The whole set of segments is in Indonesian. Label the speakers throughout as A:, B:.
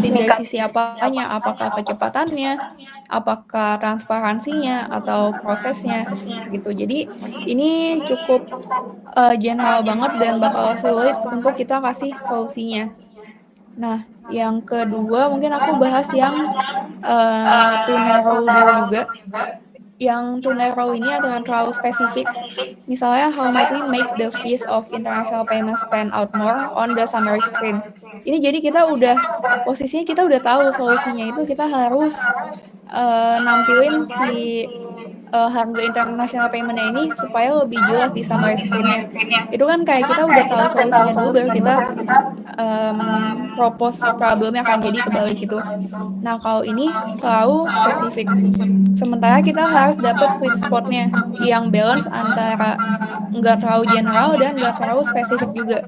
A: ningkatin dari sisi apanya? Apakah kecepatannya, apakah transparansinya, atau prosesnya, gitu. Jadi ini cukup, general banget dan bakal sulit untuk kita kasih solusinya. Nah, yang kedua mungkin aku bahas yang, too narrow dulu juga. Yang too narrow ini atau yang terlalu spesifik, misalnya how might we make the fees of international payments stand out more on the summary screen. Ini jadi kita udah posisinya kita udah tahu solusinya itu kita harus, nampilin si, harga international payment-nya ini supaya lebih jelas di summary screen-nya. Itu kan kayak kita udah tahu solusinya dulu baru kita, propose problem-nya kan, jadi kebalik gitu. Nah, kalau ini terlalu spesifik. Sementara kita harus dapat sweet spot-nya, yang balance antara nggak terlalu general dan nggak terlalu spesifik juga.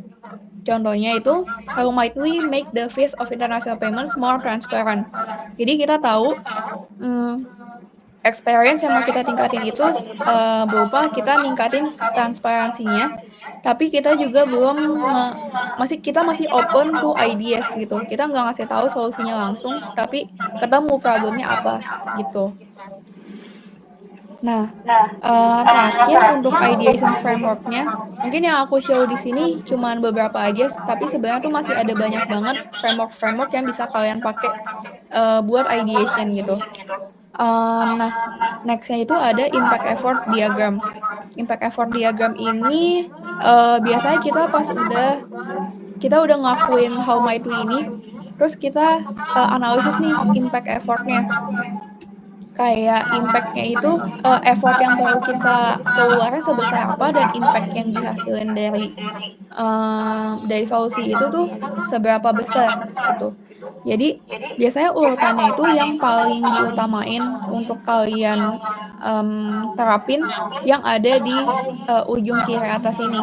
A: Contohnya itu, how might we make the fees of international payments more transparent? Jadi kita tahu, mmm, experience yang mau kita tingkatin itu, berupa kita ningkatin transparansinya, tapi kita juga belum kita masih open to ideas gitu. Kita nggak ngasih tahu solusinya langsung, tapi ketemu problemnya apa, gitu. Nah, terakhir untuk ideation framework-nya, mungkin yang aku show di sini cuman beberapa aja, tapi sebenarnya tuh masih ada banyak banget framework-framework yang bisa kalian pakai, buat ideation gitu. Nah, next-nya itu ada impact effort diagram. Impact effort diagram ini, biasanya kita udah ngelakuin how might we ini, terus kita, analisis nih impact effort-nya. Kayak impact-nya itu, effort yang perlu kita keluarin sebesar apa dan impact yang dihasilin dari solusi itu tuh seberapa besar, gitu. Jadi, biasanya urutannya itu yang paling diutamain untuk kalian, terapin yang ada di, ujung kiri atas ini.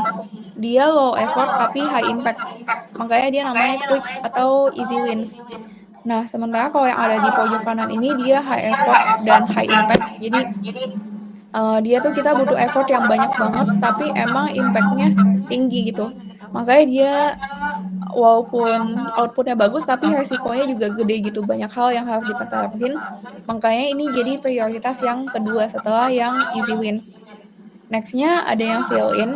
A: Dia low effort tapi high impact, makanya dia namanya quick atau easy wins. Nah, sementara kalau yang ada di pojok kanan ini dia high effort dan high impact. Jadi, dia tuh kita butuh effort yang banyak banget, tapi emang impact-nya tinggi gitu. Makanya dia walaupun output-nya bagus, tapi resikonya juga gede gitu, banyak hal yang harus dipertaruhin. Makanya ini jadi prioritas yang kedua setelah yang easy wins. Next-nya ada yang fill in.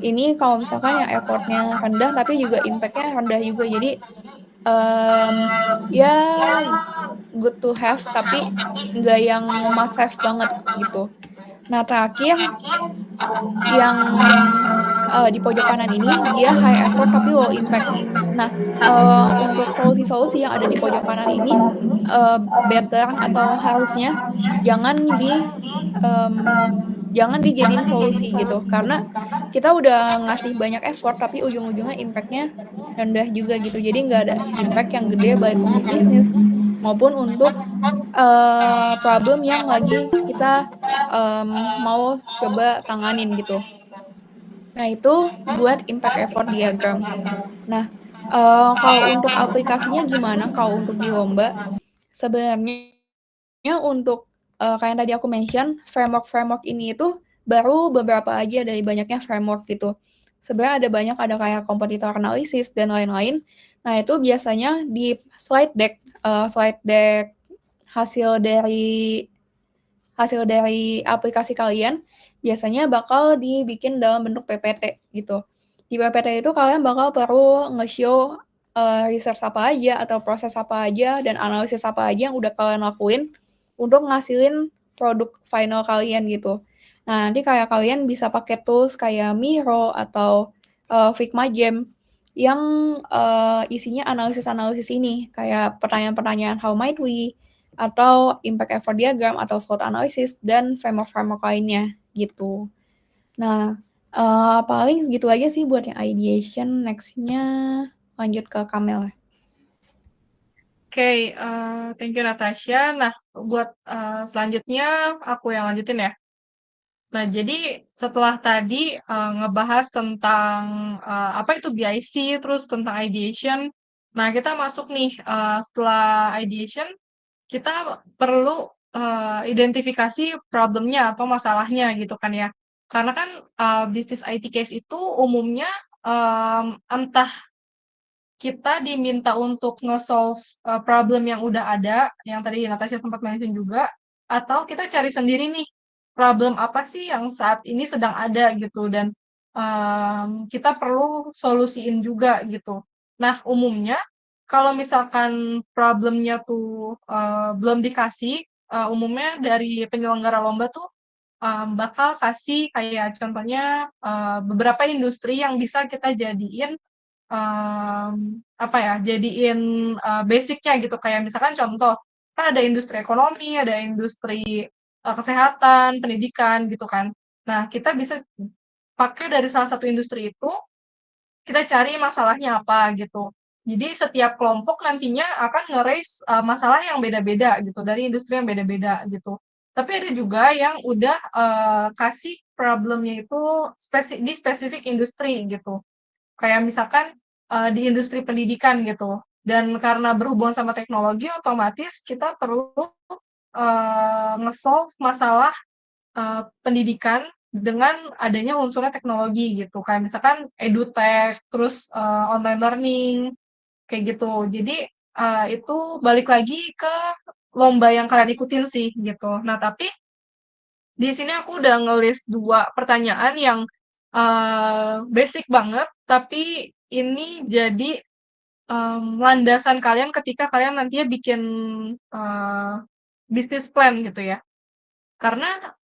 A: Ini kalau misalkan yang effort-nya rendah, tapi juga impact-nya rendah juga. Jadi, ya good to have, tapi nggak yang must have banget, gitu. Nah, terakhir yang, di pojok kanan ini, dia high effort tapi low impact. Nah, untuk solusi-solusi yang ada di pojok kanan ini, better atau harusnya jangan di jangan dijadiin solusi gitu, karena kita udah ngasih banyak effort tapi ujung-ujungnya impact-nya rendah juga gitu. Jadi nggak ada impact yang gede baik untuk bisnis maupun untuk, problem yang lagi kita, mau coba tanganin gitu. Nah, itu buat impact effort diagram. Nah, kalau untuk aplikasinya gimana kalau untuk di lomba? Sebenarnya untuk, kayak yang tadi aku mention, framework-framework ini itu baru beberapa aja dari banyaknya framework gitu. Sebenarnya ada banyak, ada kayak competitor analysis dan lain-lain. Nah, itu biasanya di slide deck hasil dari hasil dari aplikasi kalian, biasanya bakal dibikin dalam bentuk PPT gitu. Di PPT itu kalian bakal perlu nge-show, research apa aja atau proses apa aja dan analisis apa aja yang udah kalian lakuin untuk ngasilin produk final kalian gitu. Nah, nanti kayak kalian bisa pakai tools kayak Miro atau, Figma Jam yang, isinya analisis-analisis ini, kayak pertanyaan-pertanyaan how might we, atau impact effort diagram, atau SWOT analysis, dan framework-framework lainnya, gitu. Nah, paling segitu aja sih buat yang ideation, next-nya lanjut ke Kamel.
B: Oke, thank you Natasha. Nah, buat selanjutnya aku yang lanjutin ya. Nah, jadi setelah tadi ngebahas tentang apa itu BIC, terus tentang ideation. Nah, kita masuk nih setelah ideation, kita perlu identifikasi problemnya atau masalahnya gitu kan ya. Karena kan bisnis IT case itu umumnya entah kita diminta untuk nge-solve, problem yang udah ada, yang tadi Natasha sempat mention juga, atau kita cari sendiri nih, problem apa sih yang saat ini sedang ada gitu dan, kita perlu solusiin juga gitu. Nah, umumnya kalau misalkan problemnya tuh, belum dikasih, umumnya dari penyelenggara lomba tuh, bakal kasih kayak contohnya, beberapa industri yang bisa kita jadiin apa ya, jadiin, basic-nya gitu, kayak misalkan contoh, kan ada industri ekonomi, ada industri, kesehatan, pendidikan, gitu kan. Nah, kita bisa pakai dari salah satu industri itu, kita cari masalahnya apa, gitu. Jadi setiap kelompok nantinya akan nge-raise, masalah yang beda-beda gitu, dari industri yang beda-beda, gitu. Tapi ada juga yang udah, kasih problemnya itu di spesifik industri, gitu. Kayak misalkan, di industri pendidikan gitu, dan karena berhubungan sama teknologi otomatis kita perlu, nge-solve masalah, pendidikan dengan adanya unsurnya teknologi gitu, kayak misalkan edutech, terus, online learning, kayak gitu. Jadi, itu balik lagi ke lomba yang kalian ikutin sih, gitu. Nah, tapi di sini aku udah nge-list 2 pertanyaan yang, basic banget, tapi ini jadi, landasan kalian ketika kalian nantinya bikin, eee, bisnis plan gitu ya. Karena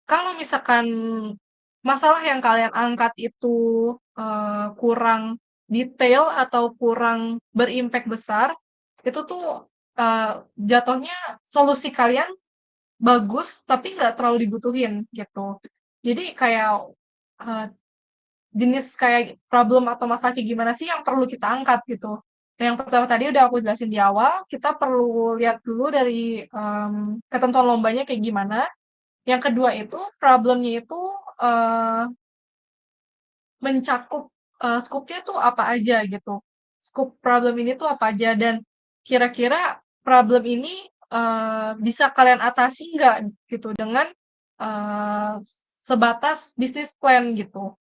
B: kalau misalkan masalah yang kalian angkat itu, kurang detail atau kurang berimpak besar, itu tuh, jatuhnya solusi kalian bagus, tapi nggak terlalu dibutuhin, gitu. Jadi kayak, eee, jenis kayak problem atau masalah kayak gimana sih yang perlu kita angkat, gitu. Nah, yang pertama tadi udah aku jelasin di awal, kita perlu lihat dulu dari, ketentuan lombanya kayak gimana. Yang kedua itu, problemnya itu, eee, mencakup, skopnya tuh apa aja, gitu. Skop problem ini tuh apa aja, dan kira-kira problem ini, bisa kalian atasi nggak, gitu, dengan, eee, sebatas bisnis plan, gitu.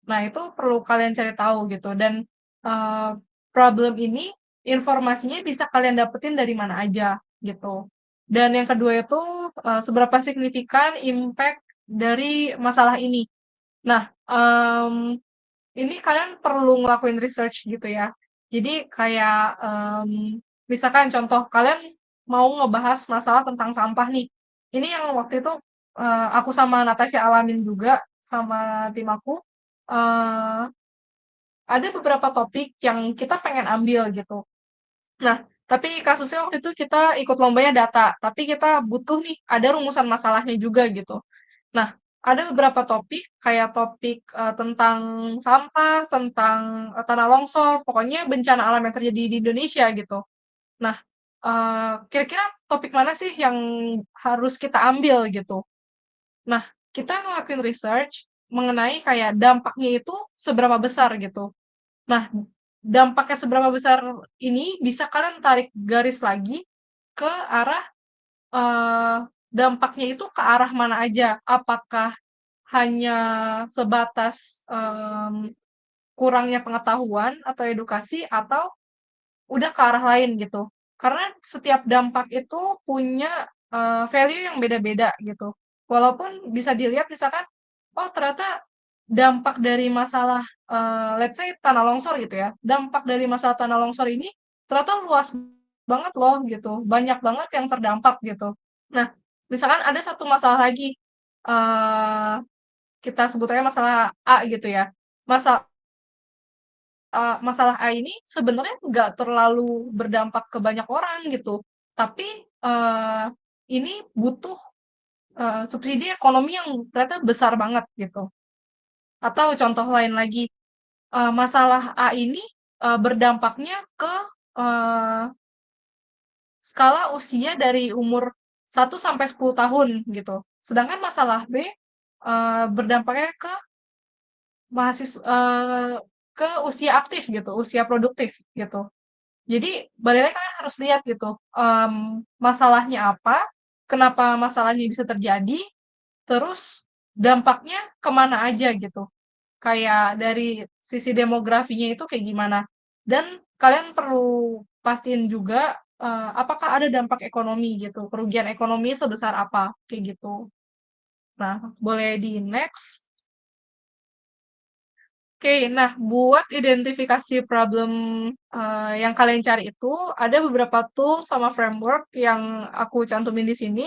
B: Nah, itu perlu kalian cari tahu gitu dan, eee, problem ini informasinya bisa kalian dapetin dari mana aja gitu. Dan yang kedua itu, seberapa signifikan impact dari masalah ini. Nah, ini kalian perlu ngelakuin research gitu ya. Jadi kayak, misalkan contoh kalian mau ngebahas masalah tentang sampah nih. Ini yang waktu itu, aku sama Natasha alamin juga sama tim aku, eee, ada beberapa topik yang kita pengen ambil gitu. Nah, tapi kasusnya waktu itu kita ikut lombanya data, tapi kita butuh nih ada rumusan masalahnya juga gitu. Nah, ada beberapa topik, kayak topik, tentang sampah, tentang, tanah longsor, pokoknya bencana alam yang terjadi di Indonesia gitu. Nah, kira-kira topik mana sih yang harus kita ambil gitu. Nah, kita ngelakuin research mengenai kayak dampaknya itu seberapa besar gitu. Nah, dampaknya seberapa besar ini bisa kalian tarik garis lagi ke arah, eee, dampaknya itu ke arah mana aja. Apakah hanya sebatas, kurangnya pengetahuan atau edukasi atau udah ke arah lain gitu. Karena setiap dampak itu punya, value yang beda-beda gitu. Walaupun bisa dilihat misalkan, oh ternyata dampak dari masalah, let's say tanah longsor gitu ya, dampak dari masalah tanah longsor ini ternyata luas banget loh gitu, banyak banget yang terdampak gitu. Nah, misalkan ada satu masalah lagi, eee, kita sebut aja masalah A gitu ya, masa masalah A ini sebenarnya nggak terlalu berdampak ke banyak orang gitu, tapi, ini butuh, subsidi ekonomi yang ternyata besar banget gitu. Atau contoh lain lagi, masalah A ini, berdampaknya ke, eee, skala usia dari umur 1 sampai 10 tahun gitu. Sedangkan masalah B, berdampaknya ke ke usia aktif gitu, usia produktif gitu. Jadi, balik lagi kalian harus lihat gitu, masalahnya apa, kenapa masalahnya bisa terjadi, terus dampaknya ke mana aja gitu. Kayak dari sisi demografinya itu kayak gimana. Dan kalian perlu pastiin juga, apakah ada dampak ekonomi gitu, kerugian ekonomi sebesar apa, kayak gitu. Nah, boleh di next. Oke, nah buat identifikasi problem, yang kalian cari itu, ada beberapa tool sama framework yang aku cantumin di sini.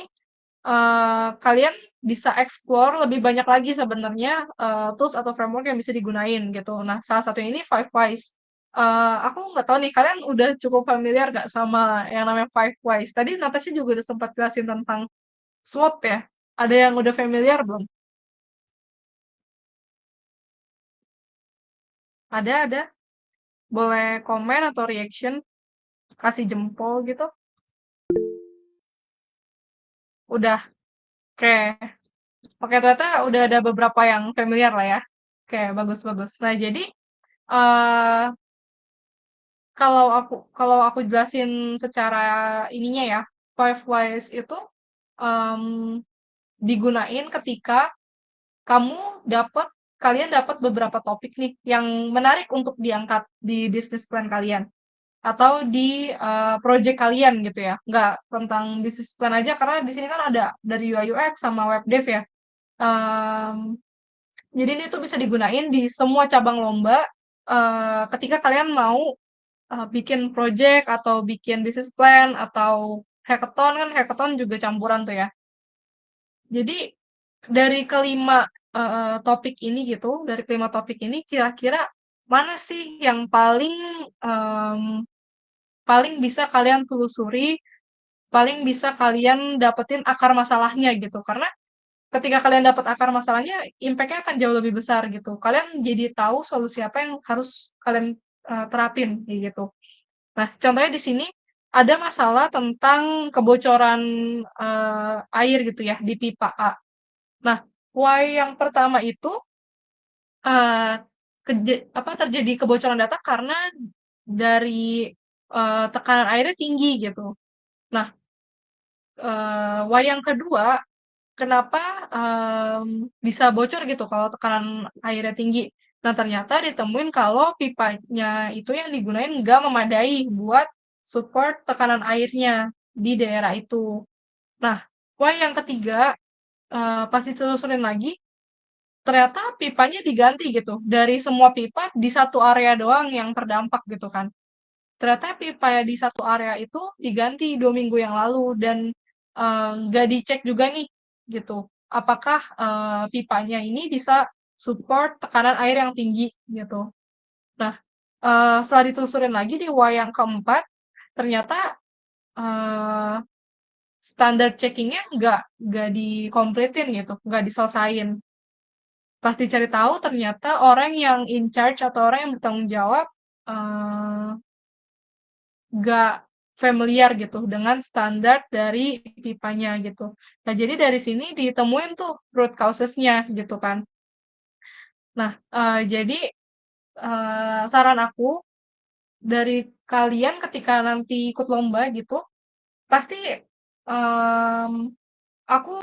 B: Kalian bisa explore lebih banyak lagi sebenarnya, tools atau framework yang bisa digunain gitu. Nah, salah satunya ini Five Whys. Aku nggak tahu nih, kalian udah cukup familiar nggak sama yang namanya Five Whys? Tadi Natasha juga udah sempat jelasin tentang SWOT ya. Ada yang udah familiar belum? Ada. Boleh komen atau reaction, kasih jempol gitu. Udah. Oke. Oke, ternyata udah ada beberapa yang familiar lah ya. Oke, bagus-bagus. Nah, jadi eh kalau aku jelasin secara ininya ya, Five Whys itu em, digunain ketika kamu dapat kalian dapat beberapa topik nih yang menarik untuk diangkat di bisnis plan kalian atau di project kalian gitu ya. Nggak tentang bisnis plan aja karena di sini kan ada dari UI UX sama web dev ya. Em, jadi ini tuh bisa digunain di semua cabang lomba ketika kalian mau bikin project atau bikin business plan atau hackathon, kan hackathon juga campuran tuh ya. Jadi dari kelima topik ini gitu, dari kelima topik ini kira-kira mana sih yang em, paling bisa kalian telusuri, paling bisa kalian dapetin akar masalahnya gitu. Karena ketika kalian dapat akar masalahnya, impact-nya akan jauh lebih besar gitu. Kalian jadi tahu solusi apa yang harus kalian terapin kayak gitu. Nah, contohnya di sini ada masalah tentang kebocoran air gitu ya di pipa A. Nah, why yang pertama itu eh, terjadi kebocoran data karena dari tekanan airnya tinggi gitu. Nah, why yang kedua, kenapa bisa bocor gitu kalau tekanan airnya tinggi? Nah, ternyata ditemuin kalau pipanya itu yang digunain nggak memadai buat support tekanan airnya di daerah itu. Nah, why yang ketiga, pas ditelusurin lagi, ternyata pipanya diganti gitu. Dari semua pipa di satu area doang yang terdampak gitu kan. Ternyata pipa ya di satu area itu diganti 2 minggu yang lalu dan nggak dicek juga nih gitu. Apakah pipanya ini bisa support tekanan air yang tinggi gitu. Nah, setelah ditelusurin lagi di Y yang keempat, ternyata eh, standar checkingnya nggak dikompletin gitu, nggak diselesain. Pas dicari tahu ternyata orang yang in charge atau orang yang bertanggung jawab eh, nggak familiar gitu dengan standar dari pipanya gitu. Nah, jadi dari sini ditemuin tuh root causes-nya gitu kan. Nah, jadi saran aku dari kalian ketika nanti ikut lomba gitu, pasti em, aku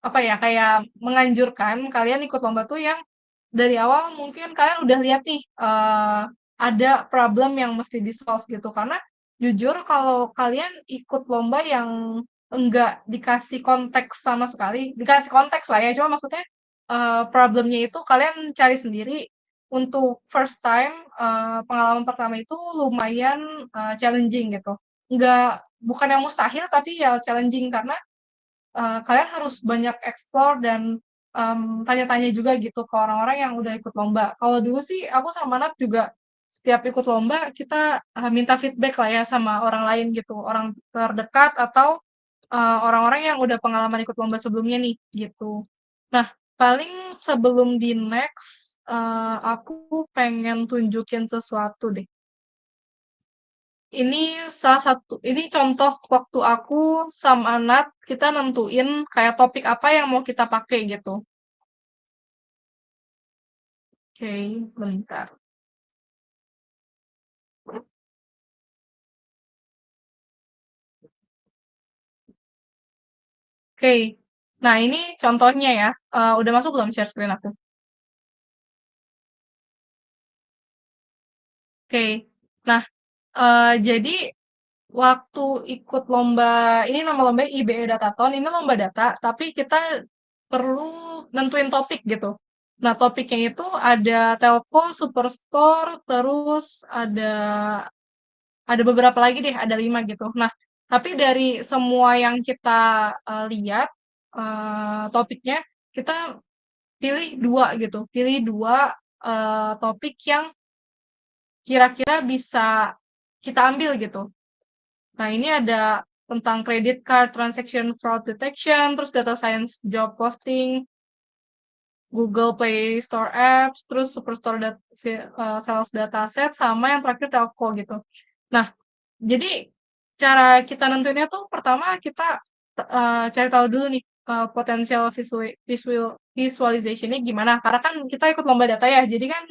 B: apa ya kayak menganjurkan kalian ikut lomba tuh yang dari awal mungkin kalian udah lihat nih ada problem yang mesti di-solve gitu karena jujur kalau kalian ikut lomba yang enggak dikasih konteks sama sekali, dikasih konteks lah ya, cuma maksudnya problemnya itu kalian cari sendiri untuk first time, pengalaman pertama itu lumayan challenging gitu. Bukan yang mustahil tapi ya challenging karena kalian harus banyak explore dan tanya-tanya juga gitu ke orang-orang yang udah ikut lomba. Kalau dulu sih aku sama Nat juga setiap ikut lomba kita minta feedback lah ya sama orang lain gitu, orang terdekat atau orang-orang yang udah pengalaman ikut lomba sebelumnya nih gitu. Nah, paling sebelum di next, aku pengen tunjukin sesuatu deh. Ini contoh waktu aku sama Nat, kita nentuin kayak topik apa yang mau kita pakai gitu. Oke, bentar. Oke. Nah, ini contohnya ya. Udah masuk belum share screen aku? Oke. Nah, Jadi waktu ikut lomba ini nama lombanya IBE Datathon, ini lomba data, tapi kita perlu nentuin topik gitu. Nah, topiknya itu ada telco, superstore, terus ada beberapa lagi deh, ada 5 gitu. Nah, tapi dari semua yang kita, lihat, topiknya, kita pilih 2 gitu, pilih 2 topik yang kira-kira bisa kita ambil gitu. Nah, ini ada tentang credit card transaction fraud detection, terus data science job posting, Google Play Store apps, terus Superstore sales data set, sama yang terakhir telco gitu. Nah, jadi cara kita nentuinnya tuh pertama kita cari tahu dulu nih potensial visualization-nya gimana. Karena kan kita ikut lomba data ya, jadi kan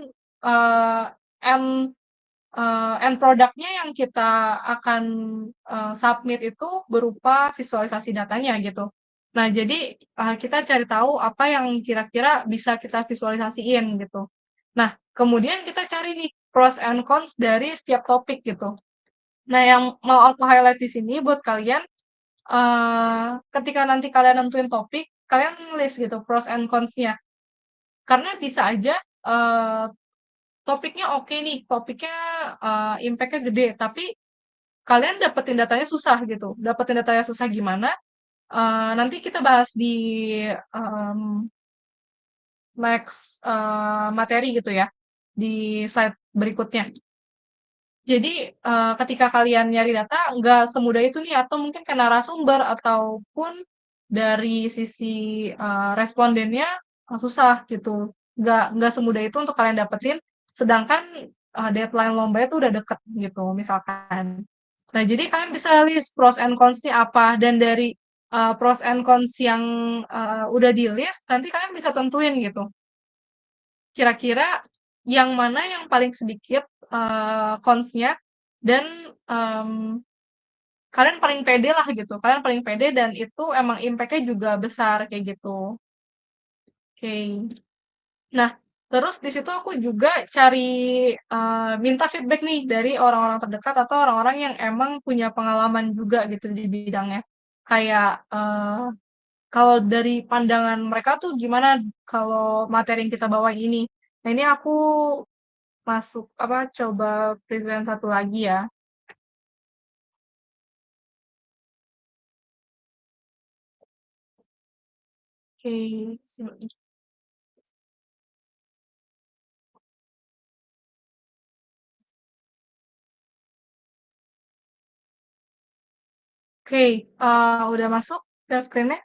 B: uh, end end product-nya yang kita akan submit itu berupa visualisasi datanya gitu. Nah, jadi kita cari tahu apa yang kira-kira bisa kita visualisasiin gitu. Nah, kemudian kita cari nih pros and cons dari setiap topik gitu. Nah, yang mau aku highlight di sini buat kalian, ketika nanti kalian nentuin topik, kalian list gitu pros and cons-nya. Karena bisa aja topiknya oke nih, topiknya impact-nya gede, tapi kalian dapetin datanya susah gitu. Dapetin datanya susah gimana? Nanti kita bahas di um, next materi gitu ya, di slide berikutnya. Jadi ketika kalian nyari data nggak semudah itu nih atau mungkin ke narasumber ataupun dari sisi respondennya susah gitu. Nggak semudah itu untuk kalian dapetin. Sedangkan deadline lomba itu udah deket gitu misalkan. Nah jadi kalian bisa list pros and cons-nya apa dan dari pros and cons yang udah di list nanti kalian bisa tentuin gitu. Kira-kira yang mana yang paling sedikit, cons-nya dan, kalian paling pede lah gitu, kalian paling pede dan itu emang impact-nya juga besar, kayak gitu. Oke. Nah, terus di situ aku juga cari, minta feedback nih dari orang-orang terdekat atau orang-orang yang emang punya pengalaman juga gitu di bidangnya. Kayak, kalau dari pandangan mereka tuh gimana kalau materi yang kita bawa ini. Nah, ini aku coba present satu lagi ya. Oke, oke, udah masuk share screen-nya?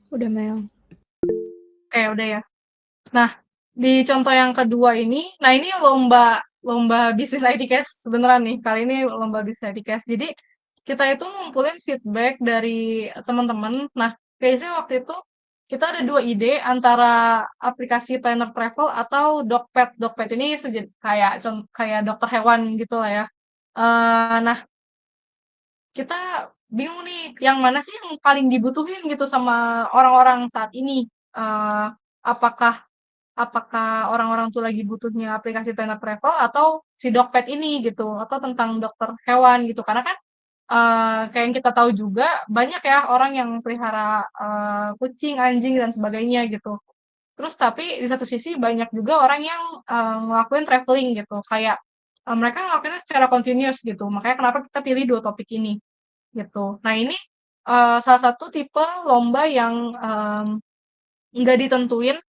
A: Udah, Mel.
B: Oke, udah ya. Nah, di contoh yang kedua ini, nah ini lomba lomba bisnis IDCast beneran nih. Kali ini lomba bisnis IDCast. Jadi kita itu ngumpulin feedback dari teman-teman. Nah, biasanya waktu itu kita ada dua ide antara aplikasi planner travel atau Dokped. Dokped ini kayak kayak dokter hewan gitu lah ya. Nah, kita bingung nih, yang mana sih yang paling dibutuhin gitu sama orang-orang saat ini? Apakah apakah orang-orang tuh lagi butuhnya aplikasi planner travel atau si Dokped ini gitu, atau tentang dokter hewan gitu. Karena kan kayak yang kita tahu juga banyak ya orang yang pelihara kucing, anjing dan sebagainya gitu. Terus tapi di satu sisi banyak juga orang yang ngelakuin traveling gitu, kayak mereka ngelakuinnya secara continuous gitu. Makanya kenapa kita pilih dua topik ini gitu. Nah ini salah satu tipe lomba yang nggak ditentuin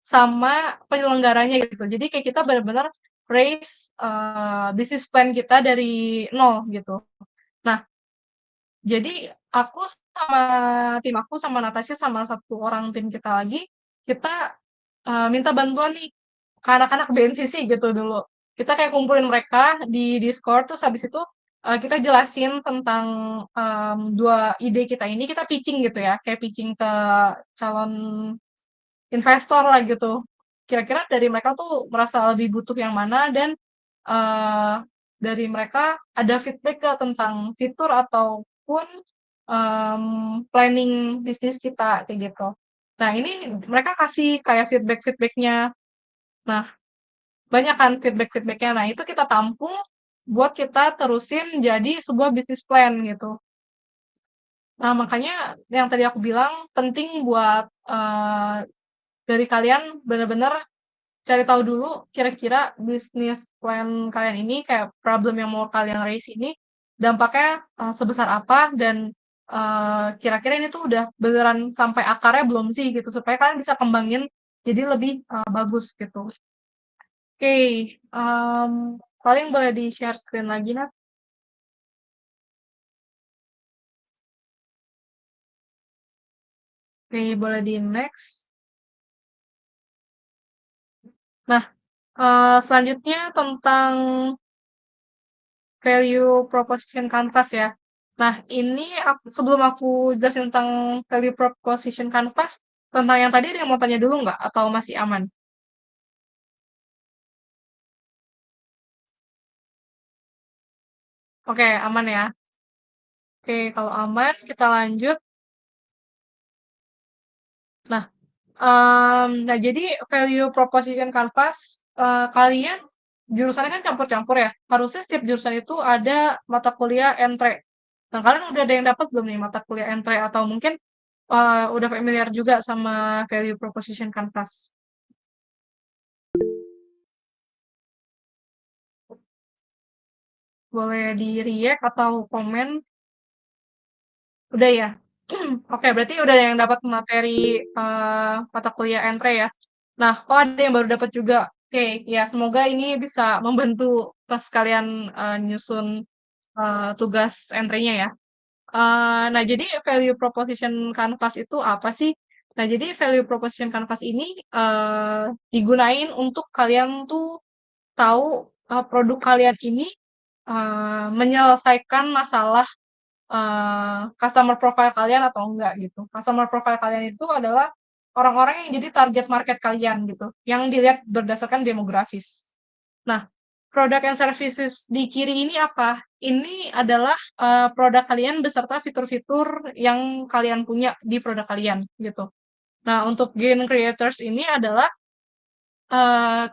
B: sama penyelenggaranya gitu. Jadi kayak kita benar-benar raise bisnis plan kita dari nol gitu. Nah, jadi aku sama tim aku sama Natasha sama satu orang tim kita lagi, kita minta bantuan nih ke anak-anak BNCC gitu dulu. Kita kayak kumpulin mereka di Discord, terus habis itu kita jelasin tentang dua ide kita ini, kita pitching gitu ya, kayak pitching ke calon investor lah gitu. Kira-kira dari mereka tuh merasa lebih butuh yang mana dan eee, dari mereka ada feedback nggak tentang fitur ataupun, planning bisnis kita, kayak gitu. Nah ini mereka kasih kayak feedback-feedback-nya. Nah, banyak kan feedback-feedbacknya. Nah, itu kita tampung buat kita terusin jadi sebuah bisnis plan gitu. Nah, makanya yang tadi aku bilang penting buat dari kalian bener-bener cari tahu dulu kira-kira bisnis plan kalian ini kayak problem yang mau kalian raise ini dampaknya sebesar apa dan kira-kira ini tuh udah beneran sampai akarnya belum sih gitu supaya kalian bisa kembangin jadi lebih bagus gitu. Oke, paling boleh di-share screen lagi, Nat? Oke, boleh di-next. Nah, selanjutnya tentang value proposition canvas ya. Nah, ini sebelum aku jelasin tentang value proposition canvas, tentang yang tadi ada yang mau tanya dulu nggak? Atau masih aman? Oke, aman ya. Oke, kalau aman, kita lanjut. Nah, nah jadi value proposition canvas, kalian jurusannya kan campur-campur ya. Harusnya setiap jurusan itu ada mata kuliah entre. Nah, kalian udah ada yang dapat belum nih mata kuliah entre atau mungkin udah familiar juga sama value proposition canvas? Boleh di-react atau komen. Udah ya? Oke, berarti udah ada yang dapat materi mata kuliah entre ya. Nah, oh ada yang baru dapat juga. Oke, ya semoga ini bisa membantu pas kalian nyusun tugas entrenya ya. Nah, jadi value proposition canvas itu apa sih? Nah, jadi value proposition canvas ini digunain untuk kalian tuh tahu produk kalian ini menyelesaikan masalah customer profile kalian atau enggak gitu. Customer profile kalian itu adalah orang-orang yang jadi target market kalian gitu, yang dilihat berdasarkan demografis. Nah, produk and services di kiri ini apa? Ini adalah produk kalian beserta fitur-fitur yang kalian punya di produk kalian gitu. Nah, untuk gain creators ini adalah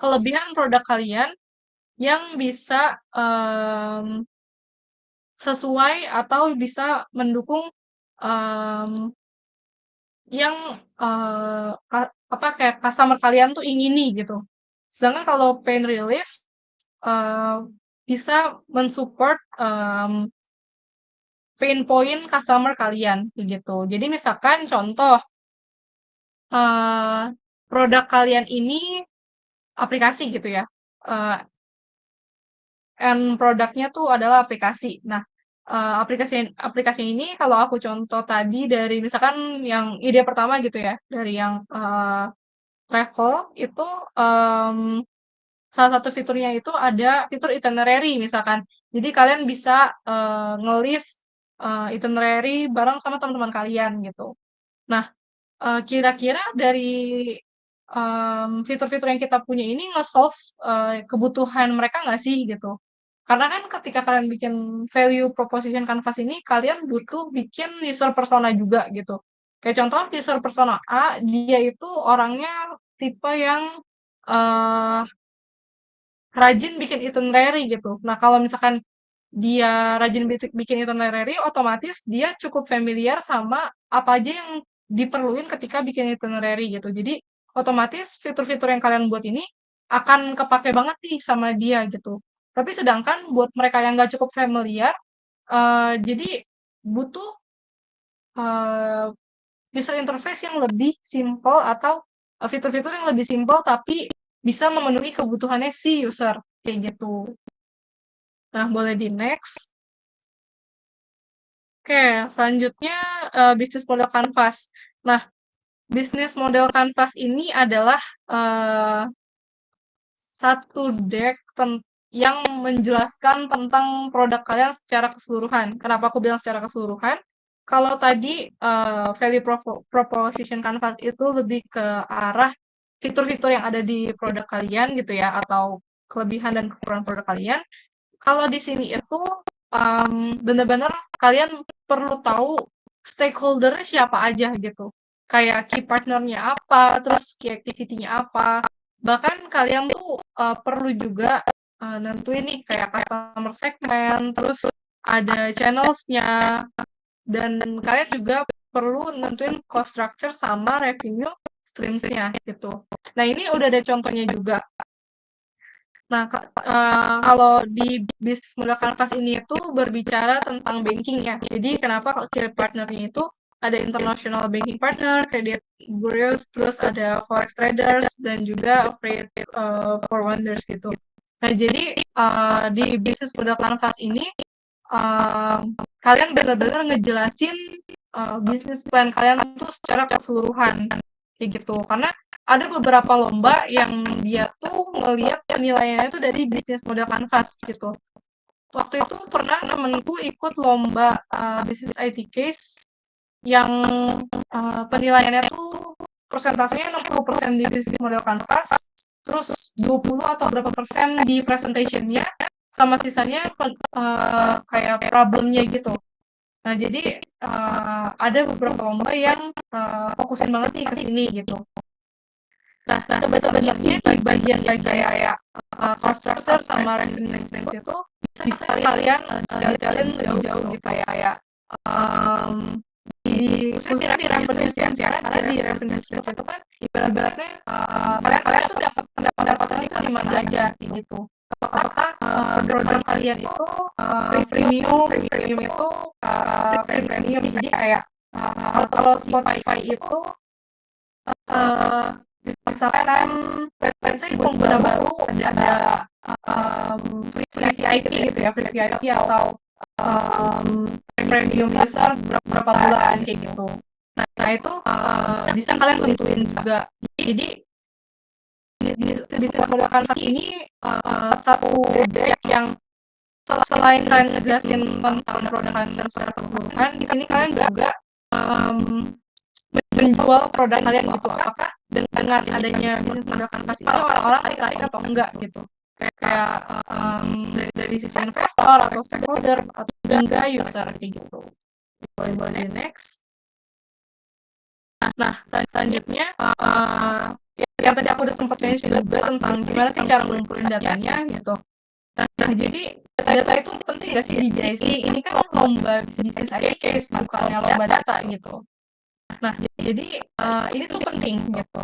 B: kelebihan produk kalian yang bisa sesuai atau bisa mendukung um, yang apa kayak customer kalian tuh ingini gitu. Sedangkan kalau pain relief eee, bisa mensupport pain point customer kalian gitu. Jadi misalkan contoh eee, produk kalian ini aplikasi gitu ya. Eee, produknya tuh adalah aplikasi. Nah, aplikasi aplikasi ini kalau aku contoh tadi dari misalkan yang ide pertama gitu ya, dari yang travel itu salah satu fiturnya itu ada fitur itinerary misalkan. Jadi kalian bisa nge-list itinerary bareng sama teman-teman kalian gitu. Nah, kira-kira dari fitur-fitur yang kita punya ini nge-solve kebutuhan mereka nggak sih gitu? Karena kan ketika kalian bikin value proposition canvas ini, kalian butuh bikin user persona juga gitu. Kayak contoh user persona A, dia itu orangnya tipe yang eh, rajin bikin itinerary gitu. Nah, kalau misalkan dia rajin bikin itinerary, otomatis dia cukup familiar sama apa aja yang diperluin ketika bikin itinerary gitu. Jadi, otomatis fitur-fitur yang kalian buat ini akan kepake banget nih sama dia gitu. Tapi sedangkan buat mereka yang nggak cukup familiar, jadi butuh eh, user interface yang lebih simple atau fitur-fitur yang lebih simple tapi bisa memenuhi kebutuhannya si user kayak gitu. Nah, boleh di next. Oke, selanjutnya bisnis model canvas. Nah, bisnis model canvas ini adalah eh, satu deck yang menjelaskan tentang produk kalian secara keseluruhan. Kenapa aku bilang secara keseluruhan? Kalau tadi value proposition canvas itu lebih ke arah fitur-fitur yang ada di produk kalian gitu ya, atau kelebihan dan kekurangan produk kalian. Kalau di sini itu bener-bener kalian perlu tahu stakeholder-nya siapa aja gitu. Kayak key partner-nya apa, terus key activity-nya apa. Bahkan kalian tuh, perlu juga, nentuin nih kayak customer segment, terus ada channels-nya, dan kalian juga perlu nentuin cost structure sama revenue streams-nya gitu. Nah, ini udah ada contohnya juga. Nah, kalau di bisnis model kanvas ini itu berbicara tentang banking ya. Jadi kenapa kok key partner-nya itu ada international banking partner, credit bureaus, terus ada forex traders dan juga freight forwarders gitu. Nah, jadi di bisnis model kanvas ini kalian benar-benar ngejelasin bisnis plan kalian tuh secara keseluruhan kayak gitu. Karena ada beberapa lomba yang dia tuh ngelihat penilaiannya itu dari bisnis model kanvas gitu. Waktu itu pernah temenku ikut lomba bisnis IT case yang penilaiannya tuh persentasenya 60% di bisnis model kanvas, terus 20 atau berapa persen di presentationnya, sama sisanya kayak problemnya gitu. Nah, jadi ada beberapa lomba yang fokusin banget nih ke sini gitu. Nah, sebenarnya di bagian kayak cost structure sama revenue streams itu bisa kalian detailin lebih jauh gitu kayak khususnya di revenue streams ya, karena di revenue streams itu kan ibaratnya kalian tuh dapat pendapatannya itu di mana aja gitu. Apakah produk kalian itu premium itu free premium, jadi kayak kalau Spotify itu misalkan let's say pengguna baru ada free VIP gitu ya, free VIP atau premium user berapa bulan kayak gitu. Nah itu bisa kalian tentuin juga. Jadi bisnis model kanvas ini satu yang selain kalian ngejelasin tentang produk kalian secara keseluruhan, di sini kalian juga menjual produk kalian gitu. Apakah dengan adanya bisnis model kanvas ini orang-orang tertarik atau enggak gitu? Kayak dari sisi investor atau stakeholder atau enggak user kayak gitu. Boleh next. Nah, selanjutnya yang tadi aku udah sempat mention juga tentang gimana sih cara ngumpulin datanya gitu. Nah, jadi data itu penting nggak sih di BIC? Ini kan lomba bisnis aja case, bukannya lomba data gitu. Nah, jadi ini tuh penting gitu.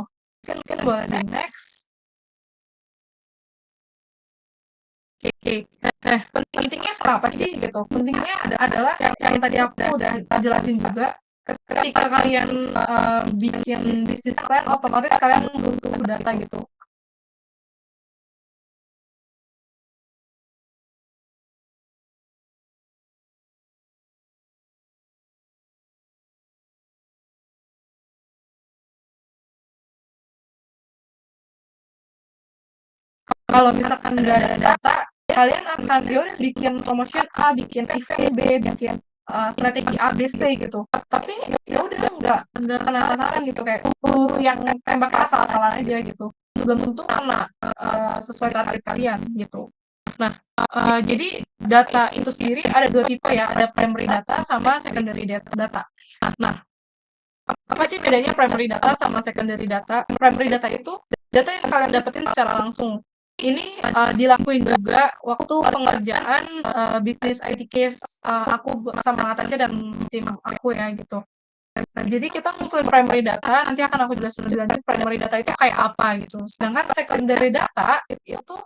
B: Mungkin boleh di next. Oke. Nah, pentingnya kenapa sih gitu? Pentingnya adalah yang tadi aku udah jelasin juga. Ketika kalian bikin bisnis plan, otomatis kalian butuh data gitu. Kalau misalkan nggak ada data, kalian akan yaudah bikin promotion A, bikin event B, bikin strategi A, B, C gitu. Tapi ya udah nggak kena sasaran gitu, kayak peluru yang tembak asal-asalan aja gitu. Belum tentu kena sesuai target kalian gitu. Nah, jadi data itu sendiri ada dua tipe ya, ada primary data sama secondary data. Nah, apa sih bedanya primary data sama secondary data? Primary data itu data yang kalian dapetin secara langsung. Ini dilakuin juga waktu pengerjaan bisnis IT case aku sama Natasha dan tim aku ya gitu. Nah, jadi kita ngumpulin primary data, nanti akan aku jelasin lebih lanjut primary data itu kayak apa gitu. Sedangkan secondary data itu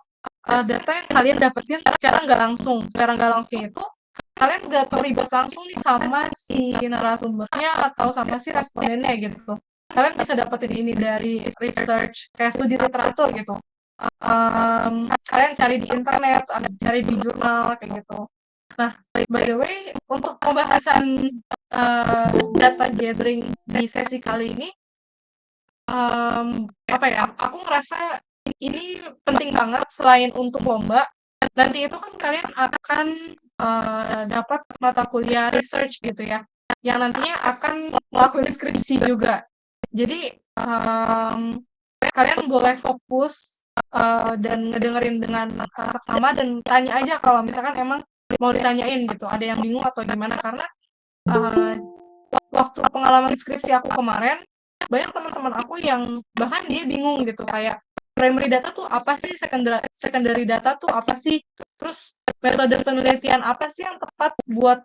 B: data yang kalian dapetin secara nggak langsung. Secara nggak langsung itu kalian nggak terlibat langsung nih sama si narasumbernya atau sama si respondennya gitu. Kalian bisa dapetin ini dari research, kayak studi literatur gitu. Kalian cari di internet, cari di jurnal kayak gitu. Nah, by the way, untuk pembahasan data gathering di sesi kali ini, apa ya? Aku ngerasa ini penting banget selain untuk lomba. Nanti itu kan kalian akan dapat mata kuliah research gitu ya, yang nantinya akan melakukan skripsi juga. Jadi kalian boleh fokus dan ngedengerin dengan saksama dan tanya aja kalau misalkan emang mau ditanyain gitu, ada yang bingung atau gimana, karena waktu pengalaman skripsi aku kemarin banyak teman-teman aku yang bahkan dia bingung gitu, kayak primary data tuh apa sih, secondary data tuh apa sih, terus metode penelitian apa sih yang tepat buat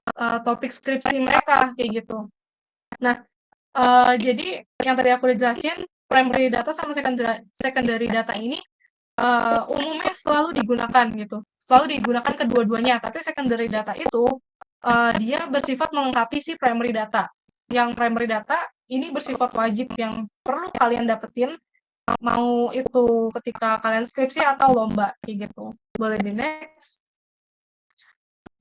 B: topik skripsi mereka kayak gitu. Nah, jadi yang tadi aku udah jelasin, primary data sama secondary data ini umumnya selalu digunakan gitu, selalu digunakan kedua-duanya. Tapi secondary data itu dia bersifat melengkapi si primary data. Yang primary data ini bersifat wajib yang perlu kalian dapetin, mau itu ketika kalian skripsi atau lomba kayak gitu. Boleh di next.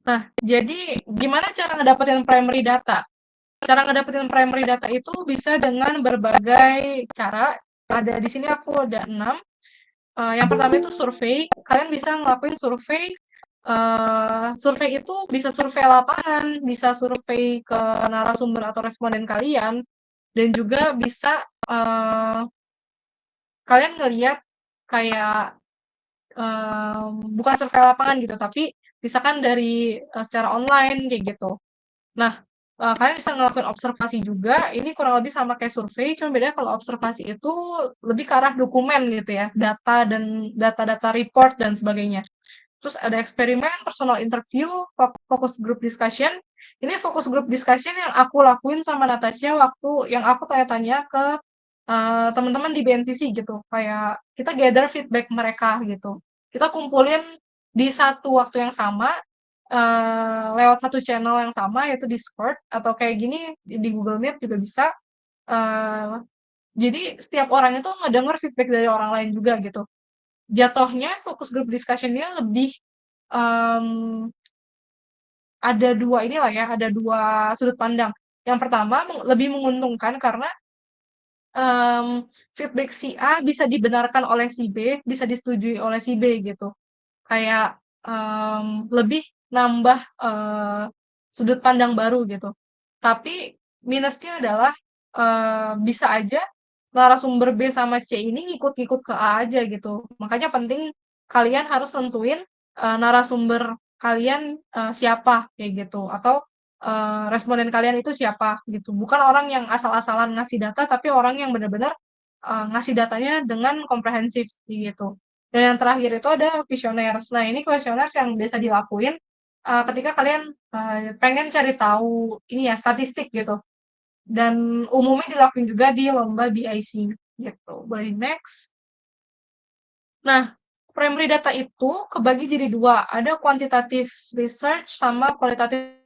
B: Nah, jadi gimana cara ngedapetin primary data? Cara ngedapetin primary data itu bisa dengan berbagai cara. Ada di sini aku ada 6. Yang pertama itu survei. Kalian bisa ngelakuin survei. Survei itu bisa survei lapangan, bisa survei ke narasumber atau responden kalian, dan juga bisa kalian ngeliat kayak bukan survei lapangan gitu, tapi misalkan dari secara online kayak gitu. Nah, kalian bisa ngelakuin observasi juga, ini kurang lebih sama kayak survei, cuma bedanya kalau observasi itu lebih ke arah dokumen gitu ya, data dan data-data report dan sebagainya. Terus ada eksperimen, personal interview, focus group discussion. Ini focus group discussion yang aku lakuin sama Natasha waktu yang aku tanya-tanya ke teman-teman di BNCC gitu. Kayak kita gather feedback mereka gitu. Kita kumpulin di satu waktu yang sama, lewat satu channel yang sama yaitu Discord atau kayak gini di Google Meet juga bisa. Eee, jadi setiap orang itu ngedenger feedback dari orang lain juga gitu. Jatuhnya focus group discussion-nya lebih, mmm, ada 2 inilah ya, ada 2 sudut pandang. Yang pertama lebih menguntungkan karena, mmm, feedback si A bisa dibenarkan oleh si B, bisa disetujui oleh si B gitu. Kayak, lebih nambah, sudut pandang baru gitu. Tapi minusnya adalah, bisa aja narasumber B sama C ini ngikut-ngikut ke A aja gitu. Makanya penting kalian harus nentuin, narasumber kalian, siapa kayak gitu atau, responden kalian itu siapa gitu. Bukan orang yang asal-asalan ngasih data, tapi orang yang benar-benar, ngasih datanya dengan komprehensif gitu. Dan yang terakhir itu ada questionnaires. Nah, ini questionnaires yang biasa dilakuin, ketika kalian, pengen cari tahu ini ya, statistik gitu, dan umumnya dilakuin juga di lomba BIC, gitu. Boleh next. Nah, primary data itu kebagi jadi 2, ada quantitative research sama qualitative.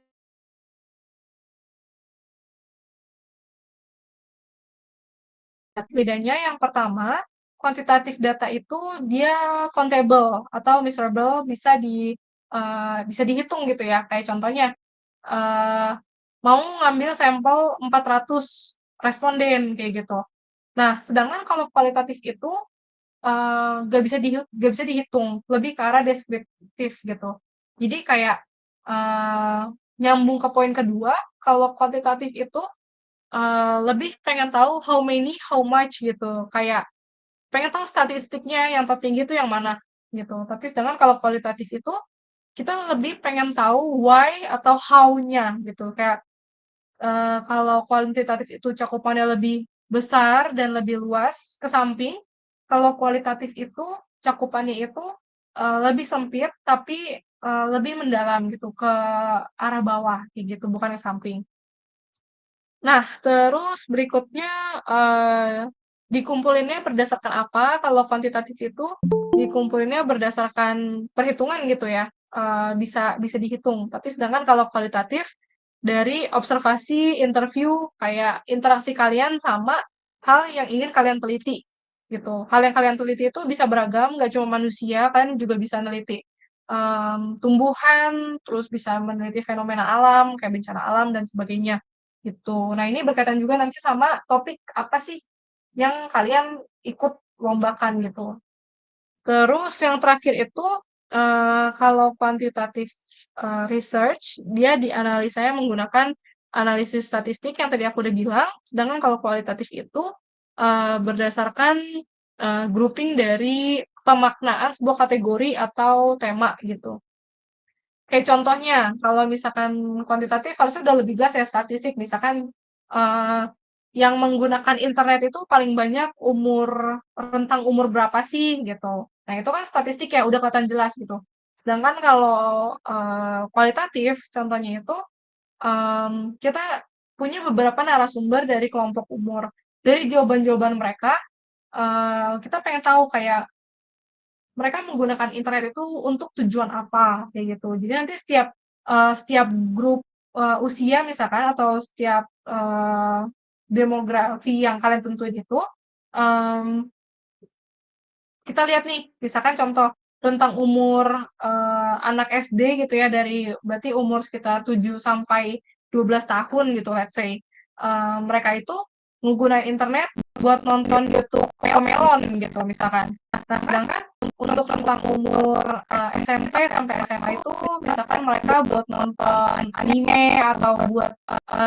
B: Bedanya yang pertama, kuantitatif data itu dia countable atau measurable, bisa dihitung gitu ya. Kayak contohnya, eee, mau ngambil sampel 400 responden kayak gitu. Nah, sedangkan kalau kualitatif itu, nggak bisa dihitung, lebih ke arah deskriptif gitu. Jadi kayak, eee, nyambung ke poin kedua, kalau kuantitatif itu lebih pengen tahu how many, how much gitu, kayak pengen tahu statistiknya yang tertinggi itu yang mana, gitu. Tapi sedangkan kalau kualitatif itu, kita lebih pengen tahu why atau how-nya gitu. Kayak, kalau kuantitatif itu cakupannya lebih besar dan lebih luas ke samping, kalau kualitatif itu cakupannya itu, lebih sempit tapi, lebih mendalam gitu, ke arah bawah kayak gitu, bukan ke samping. Nah, terus berikutnya, dikumpulinnya berdasarkan apa, kalau kuantitatif itu dikumpulinnya berdasarkan perhitungan gitu ya, bisa bisa dihitung. Tapi sedangkan kalau kualitatif, dari observasi, interview, kayak interaksi kalian sama hal yang ingin kalian teliti, gitu. Hal yang kalian teliti itu bisa beragam, nggak cuma manusia, kalian juga bisa neliti, tumbuhan, terus bisa meneliti fenomena alam, kayak bencana alam dan sebagainya. Gitu. Nah, ini berkaitan juga nanti sama topik apa sih yang kalian ikut lombakan gitu. Terus yang terakhir itu, kalau quantitative, research, dia dianalisanya menggunakan analisis statistik yang tadi aku udah bilang, sedangkan kalau kualitatif itu, berdasarkan, grouping dari pemaknaan sebuah kategori atau tema gitu. Kayak contohnya, kalau misalkan kuantitatif harusnya udah lebih jelas ya statistik, misalkan, yang menggunakan internet itu paling banyak rentang umur berapa sih gitu. Nah, itu kan statistik ya udah kelihatan jelas gitu. Sedangkan kalau, kualitatif contohnya itu, kita punya beberapa narasumber dari kelompok umur. Dari jawaban-jawaban mereka, kita pengen tahu kayak mereka menggunakan internet itu untuk tujuan apa, kayak gitu. Jadi nanti setiap grup, usia misalkan atau setiap, demografi yang kalian tentuin itu, mmm, kita lihat nih, misalkan contoh tentang umur, anak SD gitu ya, berarti umur sekitar 7 sampai 12 tahun gitu let's say, mereka itu menggunakan internet buat nonton YouTube Melon gitu misalkan. Nah, sedangkan untuk rentang umur, SMP sampai SMA itu misalkan mereka buat nonton anime atau buat,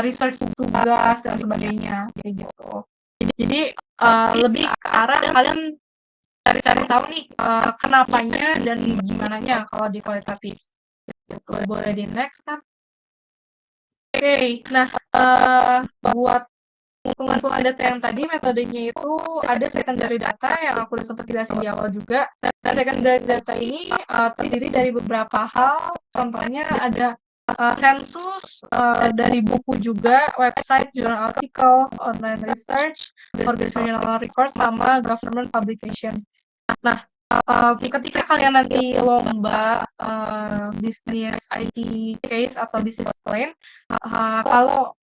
B: research tugas dan sebagainya, kayak gitu. Jadi, lebih ke arah kalian cari-cari tahu nih, kenapanya dan gimananya kalau di kualitatif, gitu. Boleh di-next, Kak? Oke. Nah, buat pengumpulan data yang tadi metodenya itu ada secondary data yang aku udah sempat jelasin di awal juga. Dan secondary data ini terdiri dari beberapa hal. Contohnya ada sensus dari buku juga, website, journal article, online research, organizational record, sama government publication. Nah, ketika kalian nanti lomba bisnis IT case atau bisnis plan, kalau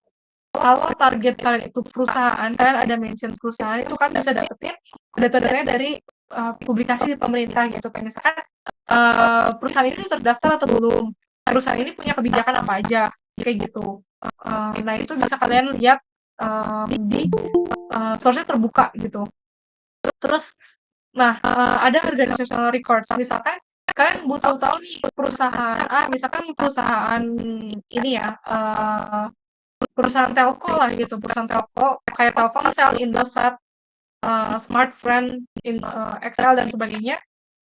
B: kalau target kalian itu perusahaan, kalian ada mention perusahaan, itu kan bisa dapetin data-datanya dari publikasi di pemerintah gitu. Kayak misalkan perusahaan ini udah terdaftar atau belum, perusahaan ini punya kebijakan apa aja, kayak gitu. Nah, itu bisa kalian lihat di source-nya terbuka gitu. Terus, nah, ada organizational records. Misalkan kalian butuh tahu nih perusahaan A, misalkan perusahaan ini ya, perusahaan telco lah gitu, perusahaan telco kayak Telkomsel, Indosat, Smartfren, XL dan sebagainya.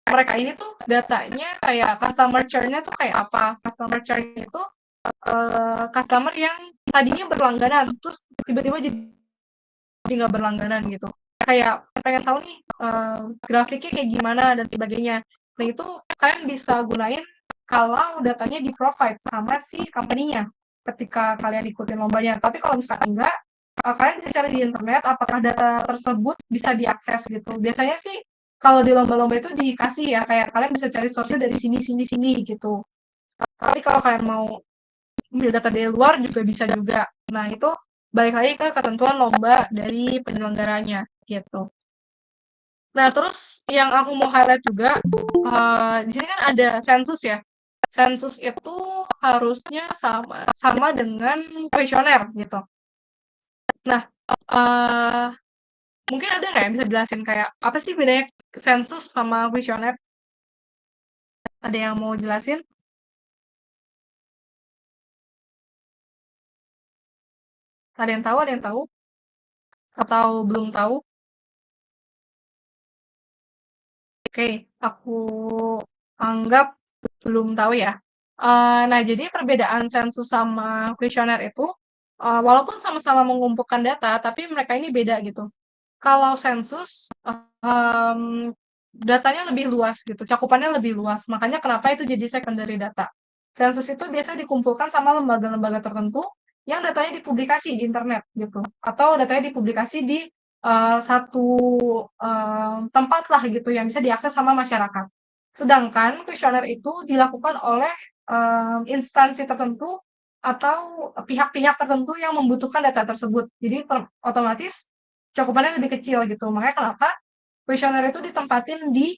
B: Mereka ini tuh datanya kayak customer churn-nya tuh kayak apa? Customer churn itu customer yang tadinya berlangganan, terus tiba-tiba jadi nggak berlangganan gitu. Kayak pengen tahu nih grafiknya kayak gimana dan sebagainya. Nah itu kalian bisa gunain kalau datanya di provide sama si company-nya ketika kalian ikutin lombanya. Tapi kalau misalkan enggak, kalian bisa cari di internet apakah data tersebut bisa diakses gitu. Biasanya sih kalau di lomba-lomba itu dikasih ya kayak kalian bisa cari source-nya dari sini sini sini gitu. Tapi kalau kalian mau ambil data dari luar juga bisa juga. Nah, itu balik lagi ke ketentuan lomba dari penyelenggaranya gitu. Nah, terus yang aku mau highlight juga, di sini kan ada sensus ya. Sensus itu harusnya sama sama dengan kuesioner gitu. Nah, eee, mungkin ada nggak yang bisa jelasin kayak apa sih bedanya sensus sama kuesioner? Ada yang mau jelasin? Ada yang tahu ada yang tahu? Atau belum tahu? Oke, aku anggap belum tahu ya. Nah, jadi perbedaan sensus sama kuesioner itu, walaupun sama-sama mengumpulkan data, tapi mereka ini beda gitu. Kalau sensus, datanya lebih luas gitu, cakupannya lebih luas, makanya kenapa itu jadi secondary data. Sensus itu biasanya dikumpulkan sama lembaga-lembaga tertentu yang datanya dipublikasi di internet gitu, atau datanya dipublikasi di satu tempat lah gitu yang bisa diakses sama masyarakat. Sedangkan kuesioner itu dilakukan oleh instansi tertentu atau pihak-pihak tertentu yang membutuhkan data tersebut. Jadi otomatis cakupannya lebih kecil gitu. Makanya kenapa kuesioner itu ditempatin di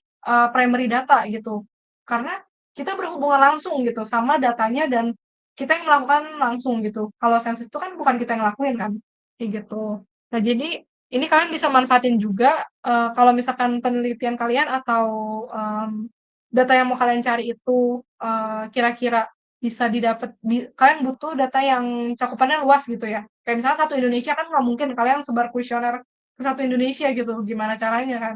B: primary data gitu. Karena kita berhubungan langsung gitu sama datanya dan kita yang melakukan langsung gitu. Kalau sensus itu kan bukan kita yang ngelakuin kan, kayak gitu. Nah, jadi ini kalian bisa manfaatin juga kalau misalkan penelitian kalian atau data yang mau kalian cari itu kira-kira bisa didapat, kalian butuh data yang cakupannya luas gitu ya. Kayak misalnya satu Indonesia kan nggak mungkin kalian sebar kuesioner ke satu Indonesia gitu, gimana caranya kan?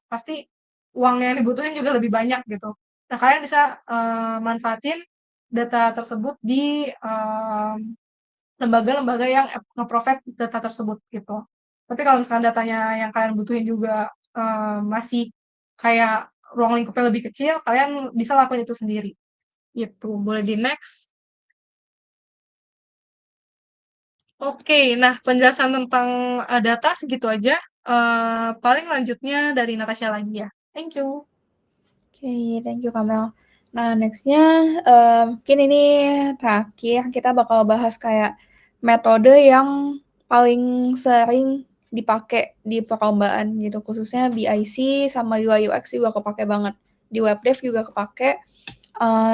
B: Pasti uang yang dibutuhin juga lebih banyak gitu. Nah, kalian bisa manfaatin data tersebut di lembaga-lembaga yang nge-provide data tersebut gitu. Tapi kalau misalkan datanya yang kalian butuhin juga, masih kayak ruang lingkupnya lebih kecil, kalian bisa lakuin itu sendiri, gitu. Boleh di-next. Oke, nah penjelasan tentang, data segitu aja, paling lanjutnya dari Natasha lagi ya. Thank you.
A: Oke, thank you Kamel. Nah, next-nya, mungkin ini terakhir kita bakal bahas kayak metode yang paling sering dipakai di perlombaan gitu, khususnya BIC sama UI UX juga kepakai banget. Di web dev juga kepakai.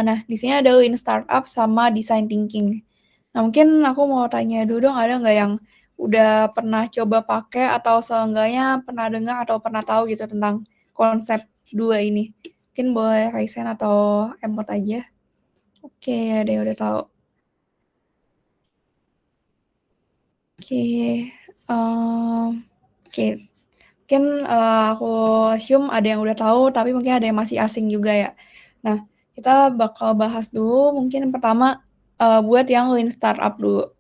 A: Nah, di sini ada Lean Startup sama Design Thinking. Nah, mungkin aku mau tanya dulu dong, ada nggak yang udah pernah coba pakai atau seenggaknya pernah dengar atau pernah tahu gitu tentang konsep dua ini? Mungkin boleh raise hand atau emot aja. Oke, ada yang udah tahu. Oke, oke. Mungkin aku assume ada yang udah tahu, tapi mungkin ada yang masih asing juga ya. Nah, kita bakal bahas dulu mungkin pertama buat yang Lean Startup dulu.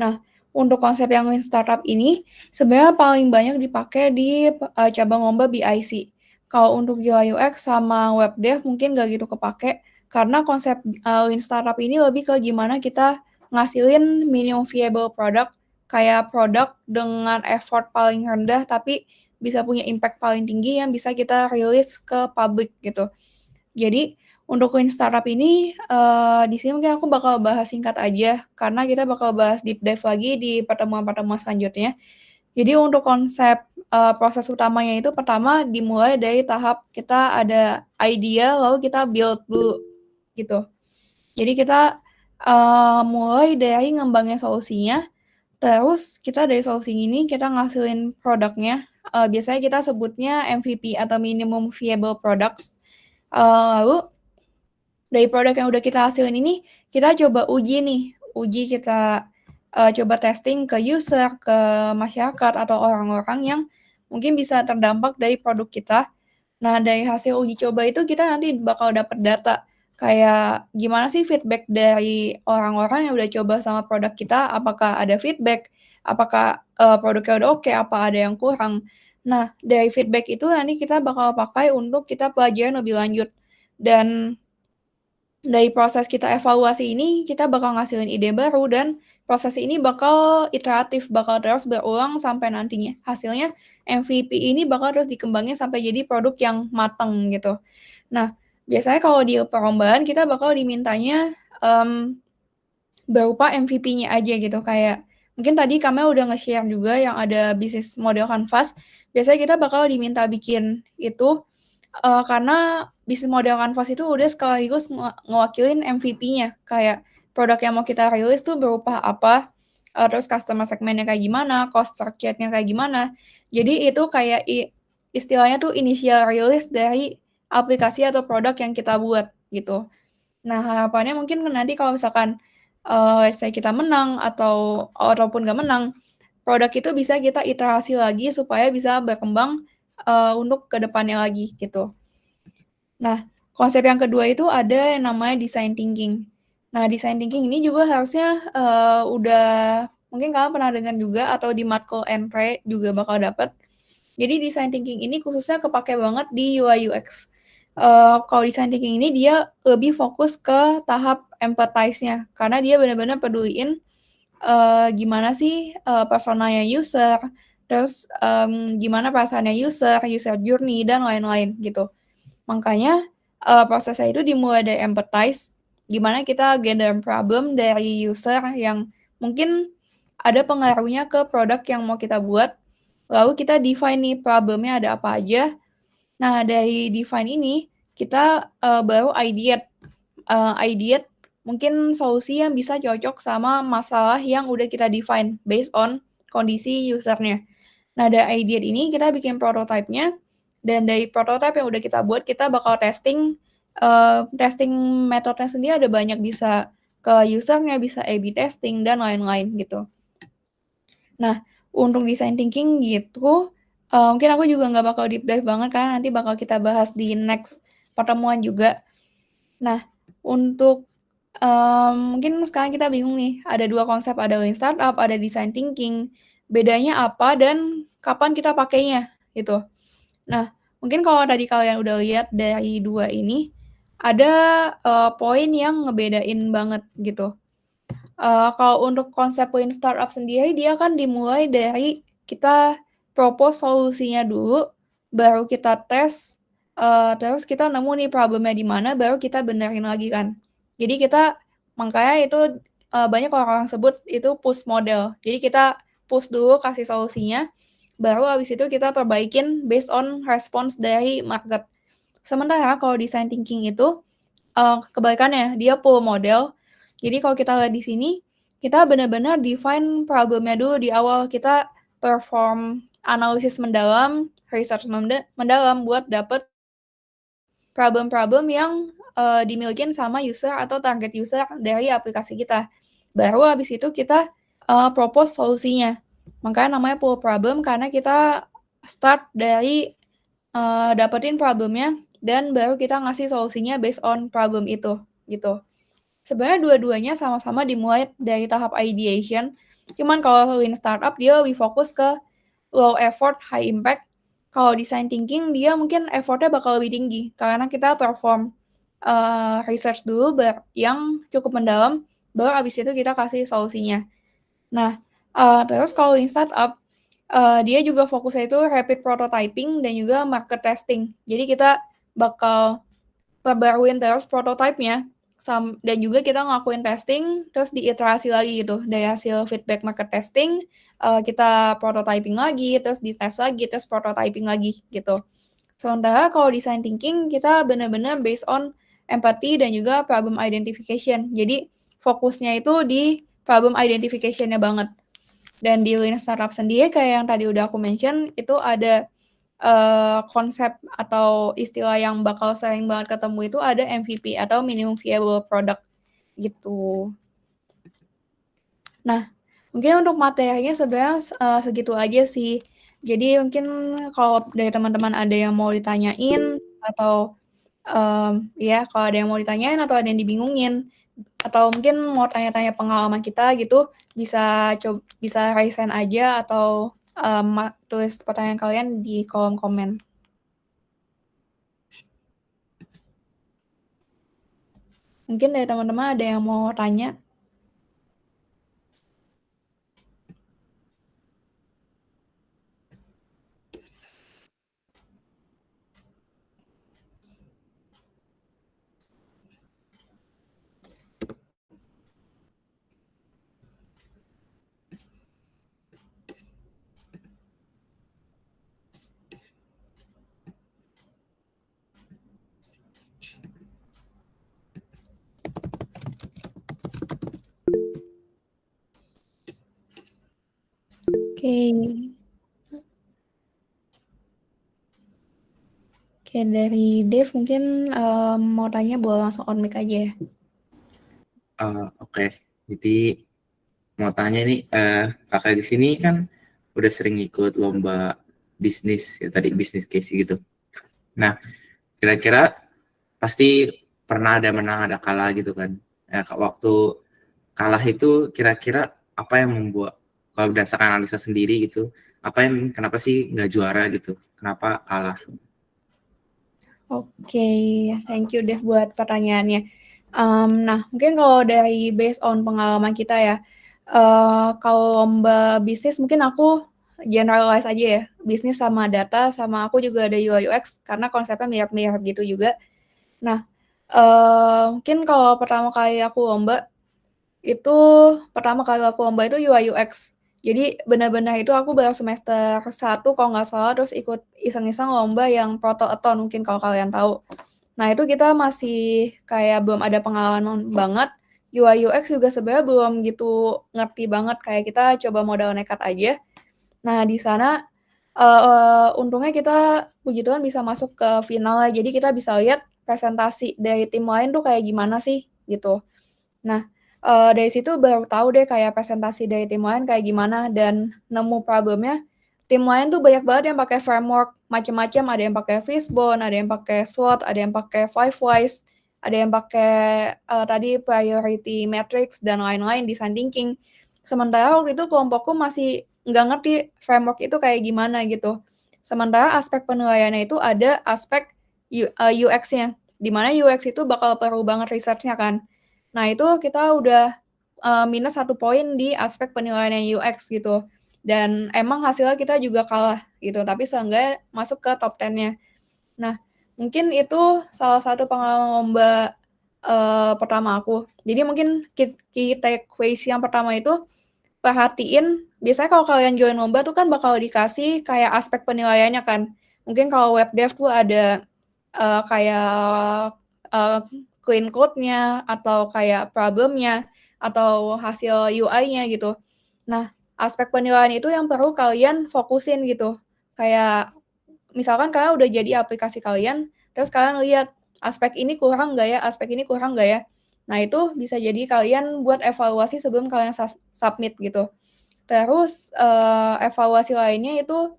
A: Nah, untuk konsep yang Lean Startup ini sebenarnya paling banyak dipakai di cabang lomba BIC. Kalau untuk UI UX sama web dev mungkin nggak gitu kepake, karena konsep Lean Startup ini lebih ke gimana kita ngasilin minimum viable product, kayak produk dengan effort paling rendah tapi bisa punya impact paling tinggi yang bisa kita rilis ke publik gitu. Jadi untuk Lean Startup ini, di sini mungkin aku bakal bahas singkat aja, karena kita bakal bahas deep dive lagi di pertemuan-pertemuan selanjutnya. Jadi untuk konsep, proses utamanya itu pertama dimulai dari tahap kita ada idea, lalu kita build dulu, gitu. Jadi kita, mulai dari ngembangin solusinya, terus kita dari solusi ini kita ngasilin produknya, biasanya kita sebutnya MVP atau minimum viable products, lalu dari produk yang udah kita hasilin ini, kita coba uji nih, kita coba testing ke user, ke masyarakat, atau orang-orang yang mungkin bisa terdampak dari produk kita. Nah, dari hasil uji coba itu kita nanti bakal dapat data, kayak gimana sih feedback dari orang-orang yang udah coba sama produk kita, apakah ada feedback, apakah, produknya udah oke, apa ada yang kurang. Nah, dari feedback itu nanti kita bakal pakai untuk kita pelajarin lebih lanjut, dan dari proses kita evaluasi ini, kita bakal ngasilin ide baru dan proses ini bakal iteratif, bakal terus berulang sampai nantinya hasilnya MVP ini bakal terus dikembangin sampai jadi produk yang mateng gitu. Nah, biasanya kalau di perlombaan kita bakal dimintanya, berupa MVP-nya aja gitu, kayak mungkin tadi Kamel udah nge-share juga yang ada bisnis model kanvas, biasanya kita bakal diminta bikin itu, karena bisnis model kanvas itu udah sekaligus ngewakilin MVP-nya, kayak produk yang mau kita rilis tuh berupa apa, terus customer segmen-nya kayak gimana, cost structure-nya kayak gimana. Jadi itu kayak istilahnya tuh initial release dari aplikasi atau produk yang kita buat, gitu. Nah, harapannya mungkin nanti kalau misalkan, let's say kita menang ataupun nggak menang, produk itu bisa kita iterasi lagi supaya bisa berkembang, untuk ke depannya lagi, gitu. Nah, konsep yang kedua itu ada yang namanya design thinking. Nah, design thinking ini juga harusnya, udah mungkin kalian pernah dengar juga atau di matkul Empre juga bakal dapet. Jadi design thinking ini khususnya kepakai banget di UI UX. Kalau design thinking ini dia lebih fokus ke tahap empathize-nya, karena dia benar-benar peduliin, gimana sih, personanya user, terus, gimana perasaannya user, user journey, dan lain-lain gitu. Makanya, prosesnya itu dimulai dari empathize, gimana kita gather problem dari user yang mungkin ada pengaruhnya ke produk yang mau kita buat, lalu kita define nih problemnya ada apa aja. Nah, dari define ini kita, baru ideate, ideate mungkin solusi yang bisa cocok sama masalah yang udah kita define based on kondisi user-nya. Nah, dari ideate ini kita bikin prototype-nya, dan dari prototype yang udah kita buat, kita bakal testing, testing metodenya sendiri ada banyak, bisa ke user-nya, bisa A/B testing, dan lain-lain gitu. Nah, untuk design thinking gitu, mungkin aku juga nggak bakal deep dive banget karena nanti bakal kita bahas di next pertemuan juga. Nah, untuk, Mungkin sekarang kita bingung nih, ada 2 konsep, ada lean startup, ada design thinking. Bedanya apa dan kapan kita pakainya, gitu. Nah, mungkin kalau tadi kalian udah lihat dari 2 ini, ada, poin yang ngebedain banget, gitu. Kalau untuk konsep lean startup sendiri, dia kan dimulai dari kita propose solusinya dulu, baru kita tes, terus kita nemu nih problemnya di mana, baru kita benerin lagi kan. Jadi kita makanya itu, banyak orang-orang sebut itu push model. Jadi kita push dulu kasih solusinya, baru habis itu kita perbaikin based on response dari market. Sementara kalau design thinking itu, kebalikannya, dia pull model. Jadi kalau kita lihat di sini, kita benar-benar define problem-nya dulu di awal. Kita perform analisis mendalam, research mendalam buat dapet problem-problem yang, dimilikin sama user atau target user dari aplikasi kita. Baru habis itu kita, propose solusinya. Makanya namanya pull problem karena kita start dari, dapetin problemnya dan baru kita ngasih solusinya based on problem itu, gitu. Sebenarnya dua-duanya sama-sama dimulai dari tahap ideation, cuman kalau lean startup dia lebih fokus ke low effort, high impact. Kalau design thinking dia mungkin effort-nya bakal lebih tinggi karena kita perform, research dulu yang cukup mendalam, baru abis itu kita kasih solusinya. Nah, terus kalau lean startup, dia juga fokusnya itu rapid prototyping dan juga market testing. Jadi kita bakal perbaruin terus prototype-nya, dan juga kita ngelakuin testing, terus diiterasi lagi gitu. Dari hasil feedback market testing, kita prototyping lagi, terus dites lagi, terus prototyping lagi, gitu. Sementara kalau design thinking, kita benar-benar based on empathy dan juga problem identification. Jadi, fokusnya itu di problem identification-nya banget. Dan di lean startup sendiri, kayak yang tadi udah aku mention, itu ada konsep atau istilah yang bakal sering banget ketemu itu ada MVP atau minimum viable product gitu. Nah, mungkin untuk materinya sebenarnya segitu aja sih. Jadi mungkin kalau dari teman-teman ada yang mau ditanyain atau, ya kalau ada yang mau ditanyain atau ada yang dibingungin, atau mungkin mau tanya-tanya pengalaman kita gitu, bisa raise hand aja atau, tulis pertanyaan kalian di kolom komen. Mungkin dari teman-teman ada yang mau tanya? Oke. Oke, dari Dev mungkin, mau tanya boleh langsung on mic aja ya.
C: Oke. Jadi mau tanya nih, kakak di sini kan udah sering ikut lomba bisnis ya, tadi bisnis case gitu. Nah, kira-kira pasti pernah ada menang ada kalah gitu kan. Waktu kalah itu kira-kira apa yang membuat, kalau berdasarkan analisa sendiri gitu, kenapa sih nggak juara gitu? Kenapa kalah?
A: Oke, thank you Dev buat pertanyaannya. Nah, mungkin kalau dari based on pengalaman kita ya, kalau lomba bisnis mungkin aku generalize aja ya, bisnis sama data, sama aku juga ada UI UX karena konsepnya mirip-mirip gitu juga. Nah, mungkin kalau pertama kali aku lomba itu UI UX. Jadi benar-benar itu aku baru semester 1 kalau nggak salah, terus ikut iseng-iseng lomba yang Protoathon mungkin kalau kalian tahu. Nah itu kita masih kayak belum ada pengalaman banget, UI UX juga sebenarnya belum gitu ngerti banget, kayak kita coba modal nekat aja. Nah di sana, untungnya kita puji Tuhan bisa masuk ke final ya, jadi kita bisa lihat presentasi dari tim lain tuh kayak gimana sih, gitu. Nah, dari situ baru tahu deh kayak presentasi dari tim lain kayak gimana dan nemu problemnya, tim lain tuh banyak banget yang pakai framework macem-macem, ada yang pakai Fishbone, ada yang pakai SWOT, ada yang pakai Five Whys. ada yang pakai tadi priority matrix dan lain-lain, design thinking. Sementara waktu itu kelompokku masih nggak ngerti framework itu kayak gimana gitu. Sementara aspek penilaiannya itu ada aspek UX-nya, di mana UX itu bakal perlu banget research-nya kan. Nah itu kita udah minus 1 poin di aspek penilaian UX gitu. Dan emang hasilnya kita juga kalah gitu, tapi seenggaknya masuk ke top 10-nya. Nah, mungkin itu salah satu pengalaman lomba pertama aku. Jadi mungkin key takeaways yang pertama itu perhatiin, biasanya kalau kalian join lomba tuh kan bakal dikasih kayak aspek penilaiannya kan. Mungkin kalau web dev tuh ada kayak clean code-nya atau kayak problem-nya atau hasil UI-nya gitu. Nah, aspek penilaian itu yang perlu kalian fokusin gitu. Kayak misalkan kalian udah jadi aplikasi kalian, terus kalian lihat aspek ini kurang nggak ya, aspek ini kurang nggak ya. Nah, itu bisa jadi kalian buat evaluasi sebelum kalian submit gitu. Terus evaluasi lainnya itu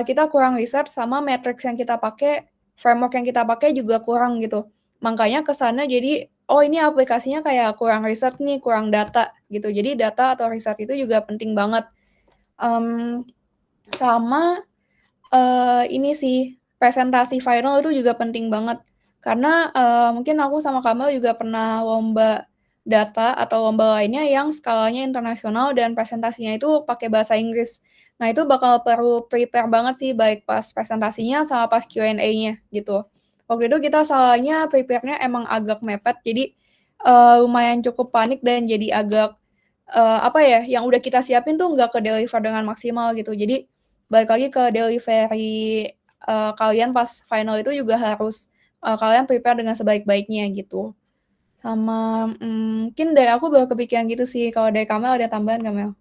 A: kita kurang research sama matrix yang kita pakai, framework yang kita pakai juga kurang gitu. Makanya kesannya jadi, oh ini aplikasinya kayak kurang riset nih, kurang data gitu. Jadi data atau riset itu juga penting banget. Sama ini sih, presentasi final itu juga penting banget. Karena mungkin aku sama Kamel juga pernah lomba data atau lomba lainnya yang skalanya internasional dan presentasinya itu pakai bahasa Inggris. Nah, itu bakal perlu prepare banget sih, baik pas presentasinya sama pas Q&A-nya gitu. Waktu itu kita salahnya prepare-nya emang agak mepet, jadi lumayan cukup panik dan jadi agak apa ya, yang udah kita siapin tuh nggak ke-deliver dengan maksimal gitu. Jadi balik lagi ke delivery kalian pas final itu juga harus kalian prepare dengan sebaik-baiknya gitu. Sama mungkin dari aku baru kepikiran gitu sih. Kalau dari Kamel ada tambahan nggak, Mel?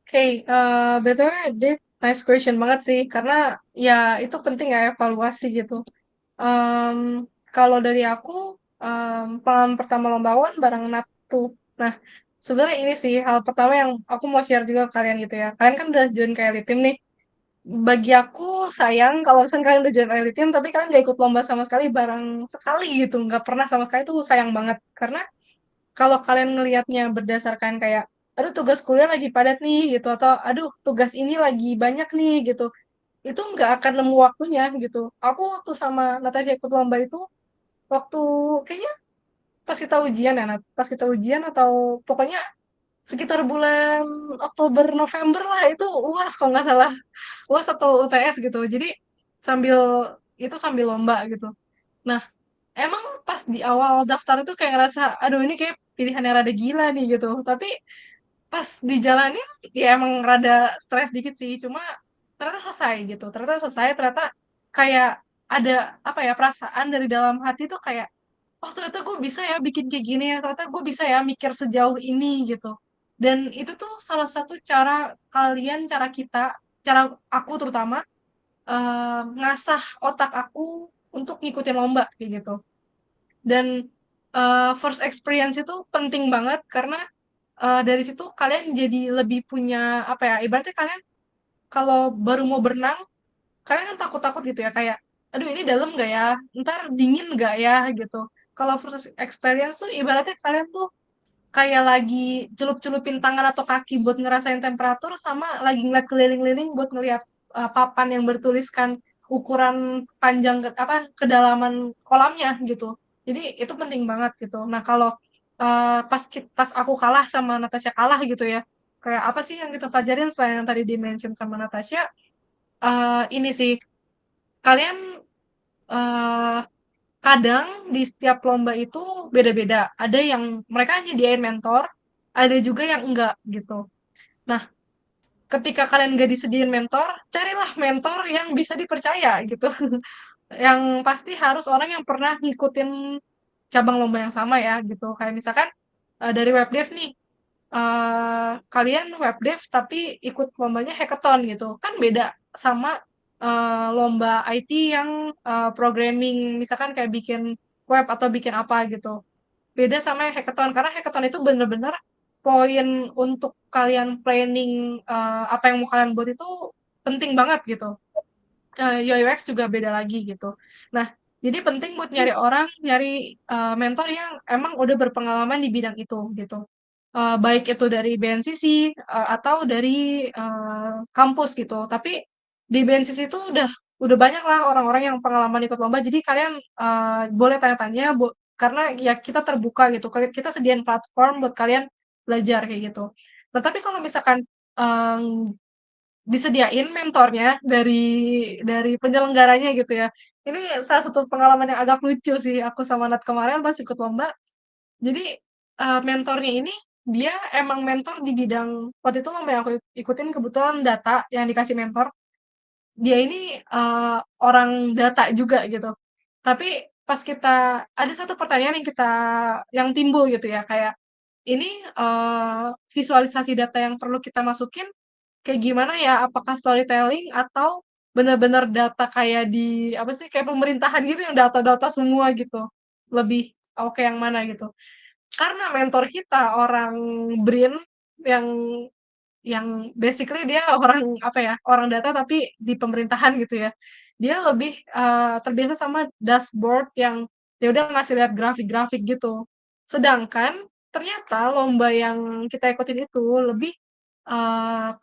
B: Oke, BTW Dave, nice question banget sih, karena ya itu penting ya evaluasi gitu. Kalau dari aku, pengalaman pertama lombawan bareng Natu. Nah, sebenarnya ini sih hal pertama yang aku mau share juga ke kalian gitu ya. Kalian kan udah join ke Elite Team nih. Bagi aku sayang kalau misalnya kalian udah join Elite Team, tapi kalian gak ikut lomba sama sekali bareng sekali gitu. Nggak pernah sama sekali tuh sayang banget. Karena kalau kalian ngelihatnya berdasarkan kayak, aduh tugas kuliah lagi padat nih gitu, atau aduh tugas ini lagi banyak nih gitu, itu nggak akan nemu waktunya gitu. Aku waktu sama Natasha ikut lomba itu, waktu kayaknya pas kita ujian ya, Nat. Pas kita ujian atau pokoknya sekitar bulan Oktober November lah itu UAS kalau nggak salah, UAS atau UTS gitu. Jadi sambil sambil lomba gitu. Nah, emang pas di awal daftar itu kayak ngerasa, aduh ini kayak pilihan yang rada gila nih gitu. Tapi pas dijalanin ya emang rada stres dikit sih. Cuma ternyata selesai gitu. Ternyata selesai, ternyata kayak ada apa ya, perasaan dari dalam hati tuh kayak, oh ternyata gue bisa ya bikin kayak gini ya. Ternyata gue bisa ya mikir sejauh ini gitu. Dan itu tuh salah satu cara kalian, cara kita, cara aku terutama ngasah otak aku untuk ngikutin lomba kayak gitu. Dan first experience itu penting banget karena dari situ kalian jadi lebih punya apa ya, ibaratnya kalian kalau baru mau berenang, kalian kan takut-takut gitu ya kayak, aduh ini dalam nggak ya, ntar dingin nggak ya gitu. Kalau first experience tuh ibaratnya kalian tuh kayak lagi celup-celupin tangan atau kaki buat ngerasain temperatur sama lagi ngeliat keliling-liling buat ngeliat papan yang bertuliskan ukuran panjang kedalaman kolamnya gitu. Jadi itu penting banget gitu. Nah, kalau pas aku kalah sama Natasha kalah gitu ya. Kayak apa sih yang kita pelajarin selain yang tadi di-mention sama Natasha? Ini sih kalian eh kadang di setiap lomba itu beda-beda. Ada yang mereka nyediain mentor, ada juga yang enggak gitu. Nah, ketika kalian nggak disediain mentor, carilah mentor yang bisa dipercaya gitu. Yang pasti harus orang yang pernah ngikutin cabang lomba yang sama ya gitu. Kayak misalkan dari webdev nih, kalian webdev tapi ikut lombanya hackathon gitu. Kan beda sama lomba IT yang programming, misalkan kayak bikin web atau bikin apa gitu. Beda sama yang hackathon, karena hackathon itu bener-bener poin untuk kalian planning apa yang mau kalian buat itu penting banget gitu. UI UX juga beda lagi gitu. Nah, Jadi penting buat nyari mentor yang emang udah berpengalaman di bidang itu gitu. Baik itu dari BNCC atau dari kampus gitu. Tapi di BNCC itu udah banyak lah orang-orang yang pengalaman ikut lomba. Jadi kalian boleh tanya-tanya karena ya kita terbuka gitu. Kita sediain platform buat kalian belajar kayak gitu. Nah, tapi kalau misalkan em, disediain mentornya dari penyelenggaranya gitu ya. Ini salah satu pengalaman yang agak lucu sih aku sama Nat kemarin pas ikut lomba. Jadi, mentornya ini dia emang mentor di bidang waktu itu lomba yang aku ikutin kebetulan data yang dikasih mentor. Dia ini, orang data juga gitu. Tapi pas kita ada satu pertanyaan yang timbul gitu ya, kayak ini, visualisasi data yang perlu kita masukin kayak gimana ya? Apakah storytelling atau benar-benar data kayak di apa sih, kayak pemerintahan gitu yang data-data semua gitu, lebih oke yang mana gitu. Karena mentor kita orang BRIN yang basically dia orang, apa ya, orang data tapi di pemerintahan gitu ya. Dia lebih, terbiasa sama dashboard yang ya udah ngasih lihat grafik-grafik gitu. Sedangkan ternyata lomba yang kita ikutin itu lebih,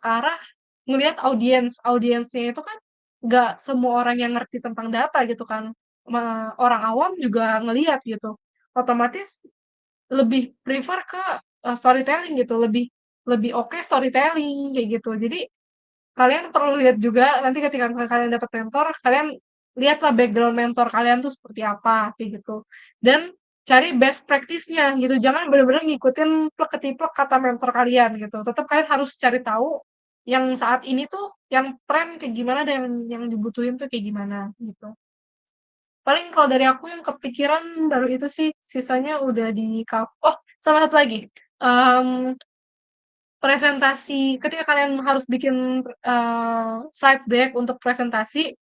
B: ke arah ngelihat audiensnya itu kan nggak semua orang yang ngerti tentang data gitu kan, orang awam juga ngelihat gitu. Otomatis lebih prefer ke, storytelling gitu, lebih lebih oke storytelling kayak gitu. Jadi, kalian perlu lihat juga nanti ketika misalnya kalian dapat mentor, kalian lihatlah background mentor kalian tuh seperti apa, kayak gitu. Dan cari best practice-nya gitu, jangan bener-bener ngikutin plek ketiplek kata mentor kalian gitu. Tetep kalian harus cari tahu yang saat ini tuh yang tren kayak gimana dan yang dibutuhin tuh kayak gimana, gitu. Paling kalau dari aku yang kepikiran baru itu sih, sisanya udah oh, sama satu lagi, mmm, presentasi ketika kalian harus bikin, slide deck untuk presentasi,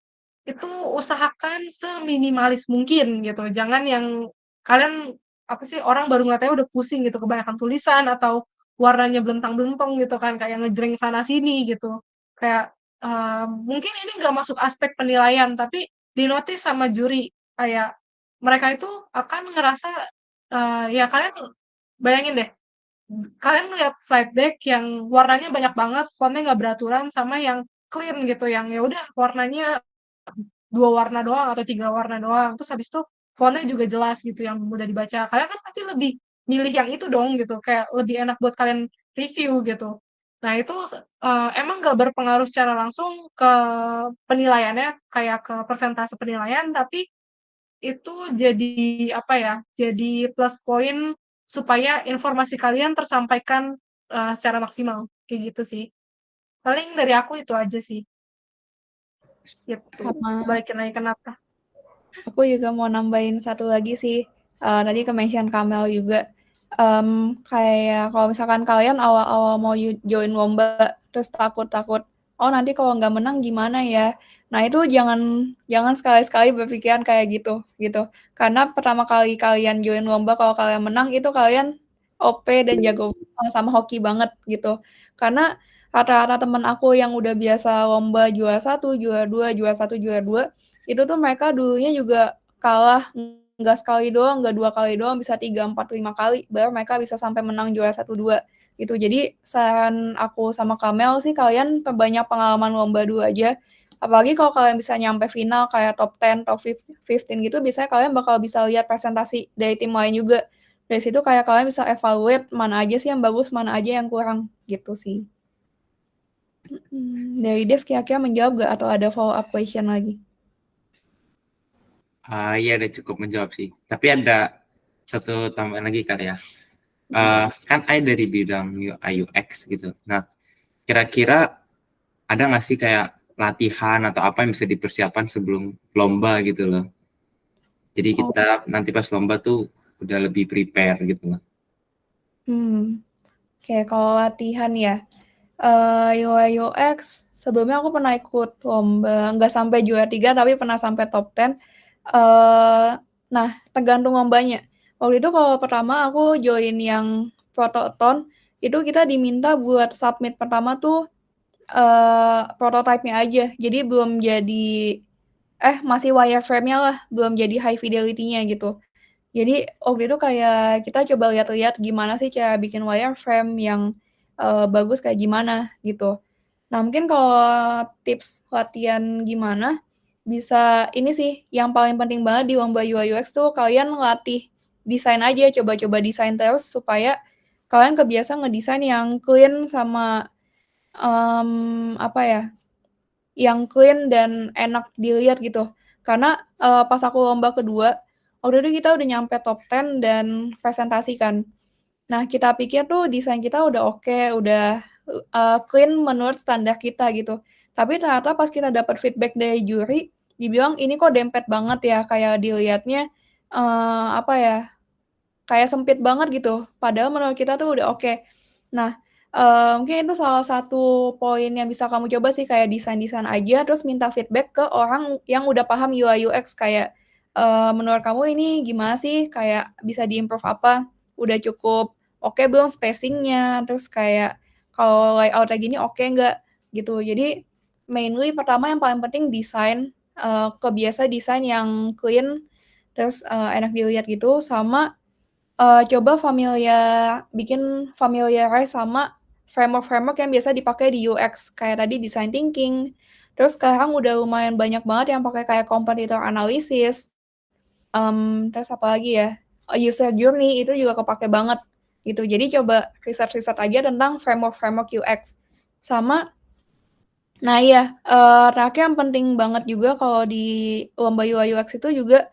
B: itu usahakan seminimalis mungkin gitu, jangan yang kalian, apa sih, orang baru ngeliatnya udah pusing gitu, kebanyakan tulisan atau warnanya belentang-belentong gitu kan, kayak ngejreng sana sini gitu. Kayak, mungkin ini nggak masuk aspek penilaian, tapi di-notice sama juri, kayak mereka itu akan ngerasa, ya kalian bayangin deh, kalian ngeliat slide deck yang warnanya banyak banget, font-nya nggak beraturan, sama yang clean gitu, yang ya udah warnanya 2 warna doang atau 3 warna doang, terus habis itu font-nya juga jelas gitu yang mudah dibaca. Kalian kan pasti lebih milih yang itu dong gitu, kayak lebih enak buat kalian review gitu. Nah itu emang nggak berpengaruh secara langsung ke penilaiannya, kayak ke persentase penilaian, tapi itu jadi, apa ya, jadi plus poin supaya informasi kalian tersampaikan, secara maksimal, kayak gitu sih. Paling dari aku itu aja sih, gitu.
A: Sama
B: Balikin lagi ke Nata.
A: aku juga mau nambahin satu lagi sih, tadi ke-mention Kamel juga, kayak kalau misalkan kalian awal-awal mau join lomba, terus takut, "Oh nanti kalau nggak menang gimana ya?" Nah itu jangan jangan sekali-sekali berpikiran kayak gitu. Karena pertama kali kalian join lomba kalau kalian menang itu kalian OP dan jago sama hoki banget gitu. Karena rata-rata temen aku yang udah biasa lomba juara 1, juara 2, juara 1, juara 2, itu tuh mereka dulunya juga kalah, nggak sekali doang, nggak 2 kali doang, bisa 3, 4, 5 kali, baru mereka bisa sampai menang juara 1, 2, gitu. Jadi saran aku sama Kamel sih kalian perbanyak pengalaman lomba dulu aja, apalagi kalau kalian bisa nyampe final kayak top 10, top 15 gitu, biasanya kalian bakal bisa lihat presentasi dari tim lain juga. Dari situ kayak kalian bisa evaluate mana aja sih yang bagus, mana aja yang kurang, gitu sih. Dari Dev kira-kira menjawab nggak atau ada follow up question lagi?
C: Iya udah cukup menjawab sih. Tapi ada satu tambahan lagi kali ya. Kan I dari bidang UI UX gitu. Nah, kira-kira ada nggak sih kayak latihan atau apa yang bisa dipersiapkan sebelum lomba gitu loh. Jadi
A: Oh.
C: kita nanti pas lomba tuh udah lebih prepare gitu loh.
A: Oke, kalau latihan ya, UI UX sebelumnya aku pernah ikut lomba, nggak sampai juara 3 tapi pernah sampai top 10. Nah tergantung lombanya. Waktu itu kalau pertama aku join yang Prototon, itu kita diminta buat submit pertama tuh, prototype-nya aja. Jadi belum jadi masih wireframe-nya lah, belum jadi high fidelity-nya gitu. Jadi waktu itu kayak kita coba lihat-lihat gimana sih cara bikin wireframe yang, bagus kayak gimana gitu. Nah mungkin kalau tips latihan gimana, bisa ini sih yang paling penting banget di lomba UI UX tuh kalian ngelatih desain aja, coba-coba desain terus supaya kalian kebiasa ngedesain yang clean sama, apa ya, yang clean dan enak dilihat gitu. Karena, pas aku lomba kedua, waktu itu kita udah nyampe top 10 dan presentasi kan. Nah, kita pikir tuh desain kita udah oke, udah, clean menurut standar kita gitu. Tapi ternyata pas kita dapat feedback dari juri, dibilang, "Ini kok dempet banget ya, kayak dilihatnya, apa ya, kayak sempit banget gitu, padahal menurut kita tuh udah oke." Nah, mungkin itu salah satu poin yang bisa kamu coba sih, kayak desain-desain aja, terus minta feedback ke orang yang udah paham UI UX, kayak, "Menurut kamu ini gimana sih? Kayak bisa di-improve apa? Udah cukup oke belum spacing-nya? Terus kayak kalau layout-nya gini oke nggak?" Gitu. Jadi mainly pertama yang paling penting desain, kebiasa desain yang clean, terus, enak dilihat gitu, sama coba bikin familiarize sama framework-framework yang biasa dipakai di UX, kayak tadi design thinking, terus sekarang udah lumayan banyak banget yang pakai kayak competitor analysis, terus apalagi ya, user journey itu juga kepakai banget, gitu. Jadi coba riset-riset aja tentang framework-framework UX. Sama nah iya, terakhir yang penting banget juga kalau di lomba UI UX itu juga,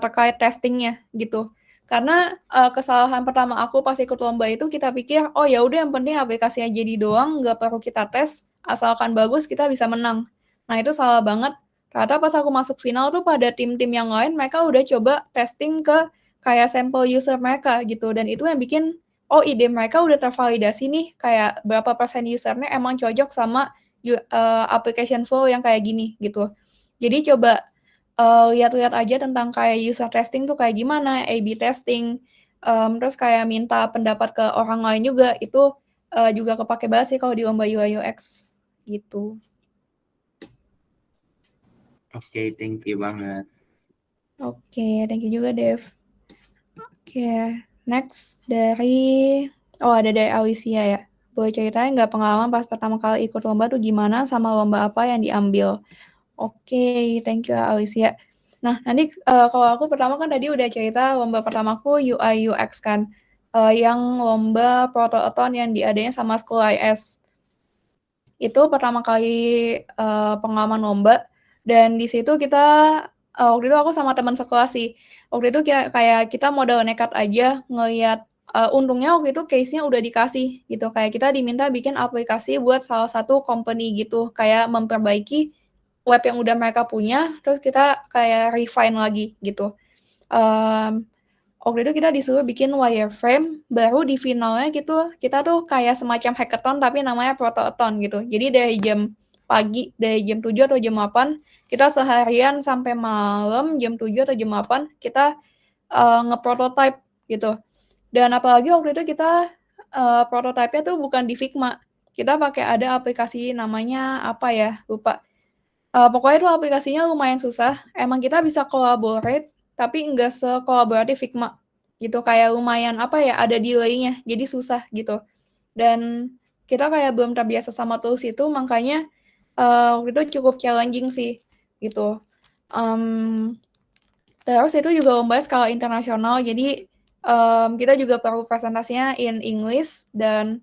A: terkait testing-nya gitu. Karena, kesalahan pertama aku pas ikut lomba itu kita pikir, "Oh ya udah yang penting aplikasinya jadi doang, nggak perlu kita tes, asalkan bagus kita bisa menang." Nah itu salah banget, ternyata pas aku masuk final tuh pada tim-tim yang lain mereka udah coba testing ke kayak sampel user mereka gitu, dan itu yang bikin, oh ide mereka udah tervalidasi nih, kayak berapa persen user-nya emang cocok sama application flow yang kayak gini, gitu. Jadi coba, lihat-lihat aja tentang kayak user testing tuh kayak gimana, A/B testing, terus kayak minta pendapat ke orang lain juga, itu, juga kepakai banget sih kalau di lomba UI UX, gitu.
C: Oke, thank you banget.
A: Oke, thank you juga, Dev. Oke, next dari ada dari Alicia ya. Boleh ceritain nggak pengalaman pas pertama kali ikut lomba tuh gimana, sama lomba apa yang diambil? Oke, thank you Alicia. Nah, nanti, kalau aku pertama kan tadi udah cerita lomba pertamaku UI UX kan, yang lomba Protoathon yang diadain sama School IS. Itu pertama kali, pengalaman lomba, dan di situ kita waktu itu aku sama teman sekelas sih. Waktu itu kayak kita modal nekat aja ngelihat untungnya waktu itu case-nya udah dikasih gitu, kayak kita diminta bikin aplikasi buat salah satu company gitu, kayak memperbaiki web yang udah mereka punya, terus kita kayak refine lagi gitu. Mmm, Waktu itu kita disuruh bikin wireframe, baru di finalnya gitu, kita tuh kayak semacam hackathon tapi namanya Protoathon gitu. Jadi dari jam pagi, dari jam 7 atau jam 8, kita seharian sampai malam jam 7 atau jam 8, kita, nge-prototype gitu. Dan apalagi waktu itu kita, prototype-nya tuh bukan di Figma, kita pakai ada aplikasi namanya apa ya, lupa. Pokoknya itu aplikasinya lumayan susah, emang kita bisa collaborate, tapi enggak sekolaboratif Figma, gitu. Kayak lumayan, apa ya, ada delay-nya, jadi susah, gitu. Dan kita kayak belum terbiasa sama tools itu, makanya, waktu itu cukup challenging sih, gitu. Terus itu juga lomba skala internasional, jadi, kita juga perlu presentasinya in English dan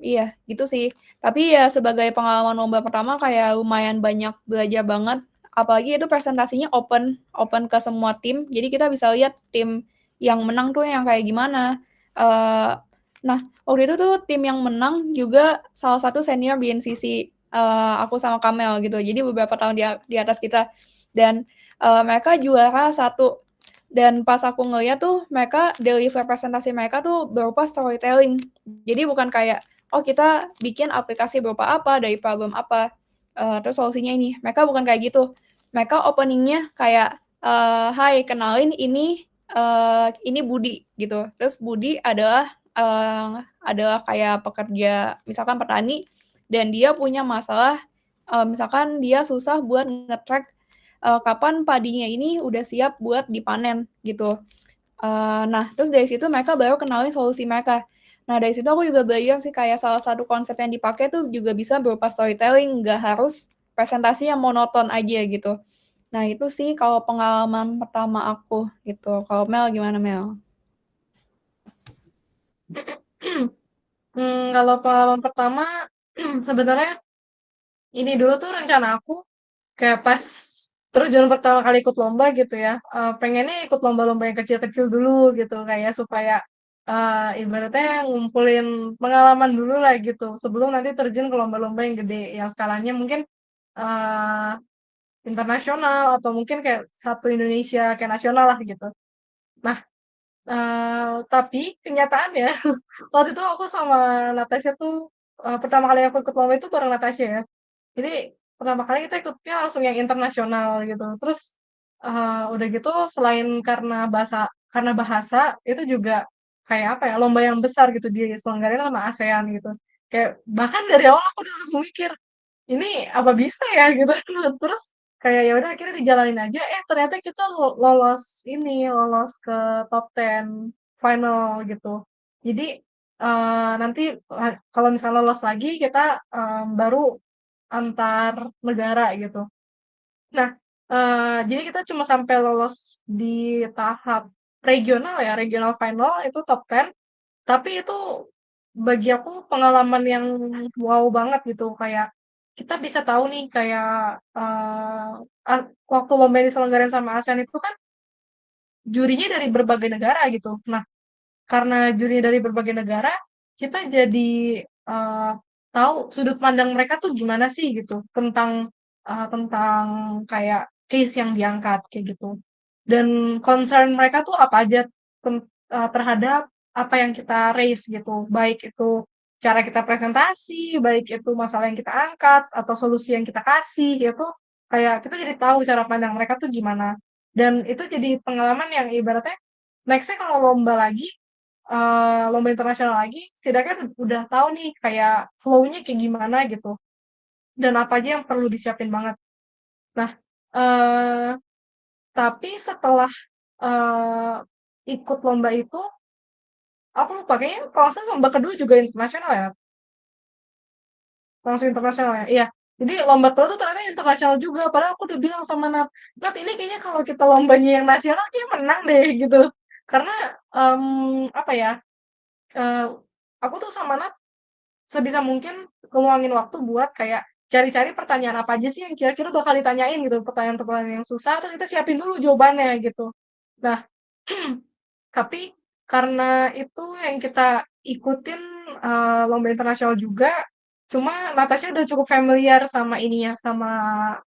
A: iya, gitu sih. Tapi ya sebagai pengalaman lomba pertama kayak lumayan banyak belajar banget, apalagi itu presentasinya open open ke semua tim, jadi kita bisa lihat tim yang menang tuh yang kayak gimana. Eee, nah, waktu itu tuh tim yang menang juga salah satu senior BNCC, aku sama Kamel gitu, jadi beberapa tahun di atas kita. Dan, mereka juara satu. Dan pas aku ngeliat tuh mereka deliver presentasi mereka tuh berupa storytelling. Jadi bukan kayak, "Oh kita bikin aplikasi berupa apa, dari problem apa, terus solusinya ini." Mereka bukan kayak gitu. Mereka opening-nya kayak, "Hai kenalin ini Budi," gitu. Terus Budi adalah kayak pekerja misalkan petani dan dia punya masalah, misalkan dia susah buat nge-track, kapan padinya ini udah siap buat dipanen gitu. Nah, terus dari situ mereka baru kenalin solusi mereka. Nah, dari situ aku juga belajar sih kayak salah satu konsep yang dipakai tuh juga bisa berupa storytelling, nggak harus presentasi yang monoton aja gitu. Nah, itu sih kalau pengalaman pertama aku gitu. Kalau Mel gimana Mel?
B: Kalau pengalaman pertama sebenarnya ini dulu tuh rencana aku kayak pas terjun pertama kali ikut lomba gitu ya, pengennya ikut lomba-lomba yang kecil-kecil dulu gitu, kayak supaya, ibaratnya ngumpulin pengalaman dulu lah gitu, sebelum nanti terjun ke lomba-lomba yang gede, yang skalanya mungkin, eee, internasional atau mungkin kayak satu Indonesia, kayak nasional lah gitu. Nah, tapi kenyataannya waktu itu aku sama Natasha tuh, pertama kali aku ikut lomba itu bareng Natasha ya. Jadi pertama kali kita ikutnya langsung yang internasional gitu. Terus, udah gitu selain karena bahasa, itu juga kayak apa ya, lomba yang besar gitu diselenggarain sama ASEAN gitu. Kayak bahkan dari awal aku udah langsung mikir, "Ini apa bisa ya?" Gitu. Terus kayak ya udah akhirnya dijalanin aja, ternyata kita lolos ke top 10 final gitu. Jadi, nanti, kalau misalnya lolos lagi kita, baru antar negara gitu. Nah, jadi kita cuma sampai lolos di tahap regional ya, regional final itu top 10, tapi itu bagi aku pengalaman yang wow banget gitu, kayak kita bisa tahu nih kayak, waktu lomba yang diselenggarain sama ASEAN itu kan jurinya dari berbagai negara gitu. Nah, karena juri dari berbagai negara, kita jadi, tahu sudut pandang mereka tuh gimana sih gitu, tentang kayak case yang diangkat, kayak gitu. Dan concern mereka tuh apa aja terhadap apa yang kita raise gitu, baik itu cara kita presentasi, baik itu masalah yang kita angkat, atau solusi yang kita kasih, itu kayak kita jadi tahu cara pandang mereka tuh gimana. Dan itu jadi pengalaman yang ibaratnya next-nya kalau lomba lagi, lomba internasional lagi, setidaknya udah tahu nih kayak flow-nya kayak gimana gitu, dan apa aja yang perlu disiapin banget. Nah, eee, tapi setelah, eee, ikut lomba itu, aku lupa kayaknya kalau nggak salah lomba kedua juga internasional ya? Langsung internasional ya? Iya. Jadi lomba kedua tuh ternyata internasional juga, padahal aku udah bilang sama Nat, "Nat, ini kayaknya kalau kita lombanya yang nasional kayaknya menang deh," gitu. Karena, apa ya, eee, aku tuh sama Nat sebisa mungkin ngeluangin waktu buat kayak cari-cari pertanyaan apa aja sih yang kira-kira bakal ditanyain gitu, pertanyaan-pertanyaan yang susah, terus kita siapin dulu jawabannya gitu. Nah, tapi karena itu yang kita ikutin, lomba internasional juga, cuma Natasha udah cukup familiar sama ininya, sama,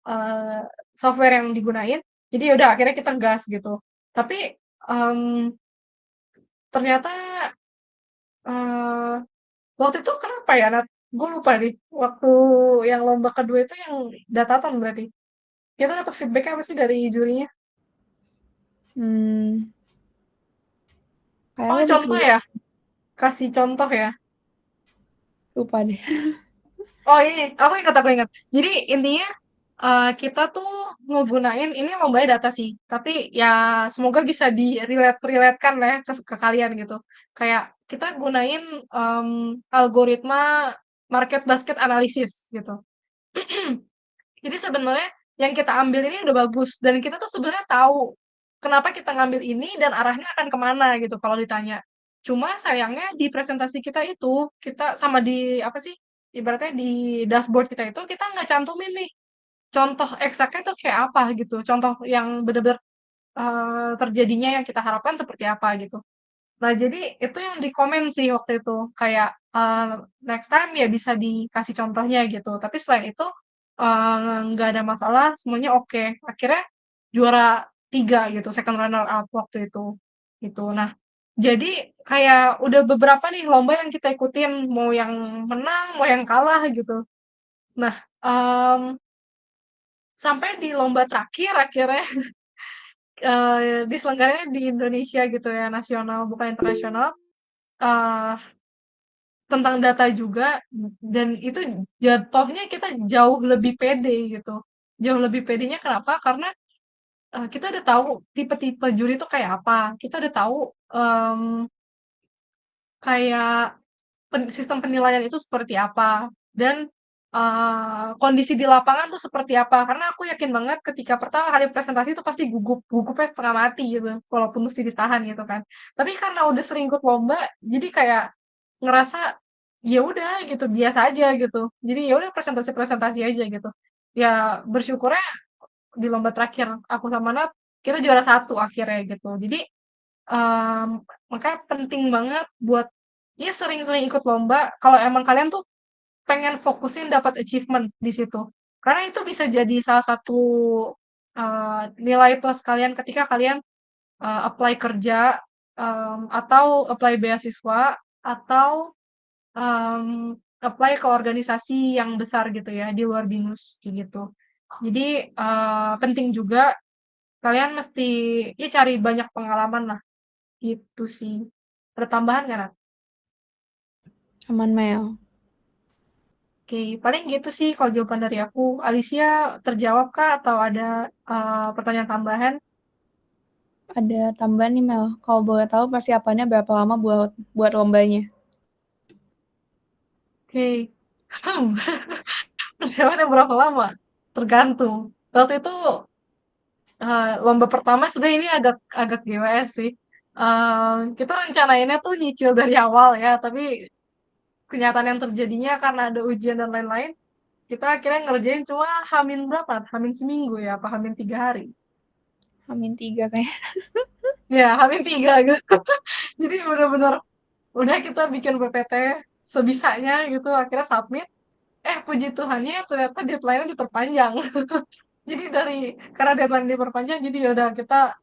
B: eee, software yang digunain, jadi ya udah akhirnya kita gas gitu. Tapi, mmm, ternyata, eee waktu itu kenapa ya, Nat? Gue lupa deh, waktu yang lomba kedua itu yang dataton berarti? Kita dapat feedback apa sih dari jurinya?
A: Hmm,
B: Oh,
A: kayaknya lebih ke
B: contoh ya? Kasih contoh ya?
A: lupa deh.
B: Oh ini, aku ingat. Jadi intinya, kita tuh ngegunain ini lombanya data sih, tapi ya semoga bisa di-relate-kan lah ya ke kalian gitu. Kayak kita gunain, algoritma market basket analysis gitu. Jadi sebenarnya yang kita ambil ini udah bagus dan kita tuh sebenarnya tahu kenapa kita ngambil ini dan arahnya akan kemana gitu kalau ditanya. Cuma sayangnya di presentasi kita itu, kita sama di apa sih, ibaratnya di dashboard kita itu kita nggak cantumin nih contoh eksaknya tuh kayak apa gitu, contoh yang bener-bener, terjadinya yang kita harapkan seperti apa gitu. Nah, jadi itu yang di-komen sih waktu itu, kayak, next time ya bisa dikasih contohnya gitu. Tapi selain itu, nggak ada masalah, semuanya oke. Akhirnya juara 3 gitu, second runner up waktu itu, gitu. Nah, jadi kayak udah beberapa nih lomba yang kita ikutin, mau yang menang, mau yang kalah gitu. Nah, sampai di lomba terakhir akhirnya, diselenggarainnya di Indonesia gitu ya, nasional bukan internasional, eee tentang data juga, dan itu jatuhnya kita jauh lebih pede gitu. Jauh lebih pedenya kenapa? Karena, kita udah tahu tipe-tipe juri itu kayak apa, kita udah tahu, kayak sistem penilaian itu seperti apa, dan, kondisi di lapangan tuh seperti apa. Karena aku yakin banget ketika pertama kali presentasi itu pasti gugup, gugupnya setengah mati gitu, walaupun mesti ditahan gitu kan. Tapi karena udah sering ikut lomba, jadi kayak ngerasa, ya udah gitu, biasa aja gitu. Jadi ya udah presentasi-presentasi aja gitu. Ya bersyukurnya di lomba terakhir aku sama Nat, kita juara satu akhirnya gitu. Jadi, makanya penting banget buat ya sering-sering ikut lomba kalau emang kalian tuh pengen fokusin dapat achievement di situ. Karena itu bisa jadi salah satu, nilai plus kalian ketika kalian, apply kerja, atau apply beasiswa, atau, apply ke organisasi yang besar gitu ya, di luar BINUS, kayak gitu. Jadi, penting juga kalian mesti ya cari banyak pengalaman lah, gitu sih. Ada tambahan nggak, Nat?
A: Aman, Mel.
B: Oke, paling gitu sih kalau jawaban dari aku. Alicia terjawab kah atau ada pertanyaan tambahan?
A: Ada tambahan nih, Mel. Kalau boleh tahu persiapannya berapa lama buat lombanya?
B: Oke. Persiapannya berapa lama? Tergantung. Waktu itu lomba pertama sebenarnya ini agak agak GWS sih. Kita rencanainnya tuh nyicil dari awal ya, tapi kenyataan yang terjadinya karena ada ujian dan lain-lain, kita akhirnya ngerjain cuma hamin berapa? Hamin seminggu ya, apa hamin 3 hari?
A: Amin 3 kayaknya.
B: Ya, hamin 3 gitu. Jadi bener-bener udah kita bikin PPT sebisanya gitu, akhirnya submit. Puji Tuhannya ternyata deadline-nya diperpanjang. Jadi karena deadline diperpanjang, jadi ya udah kita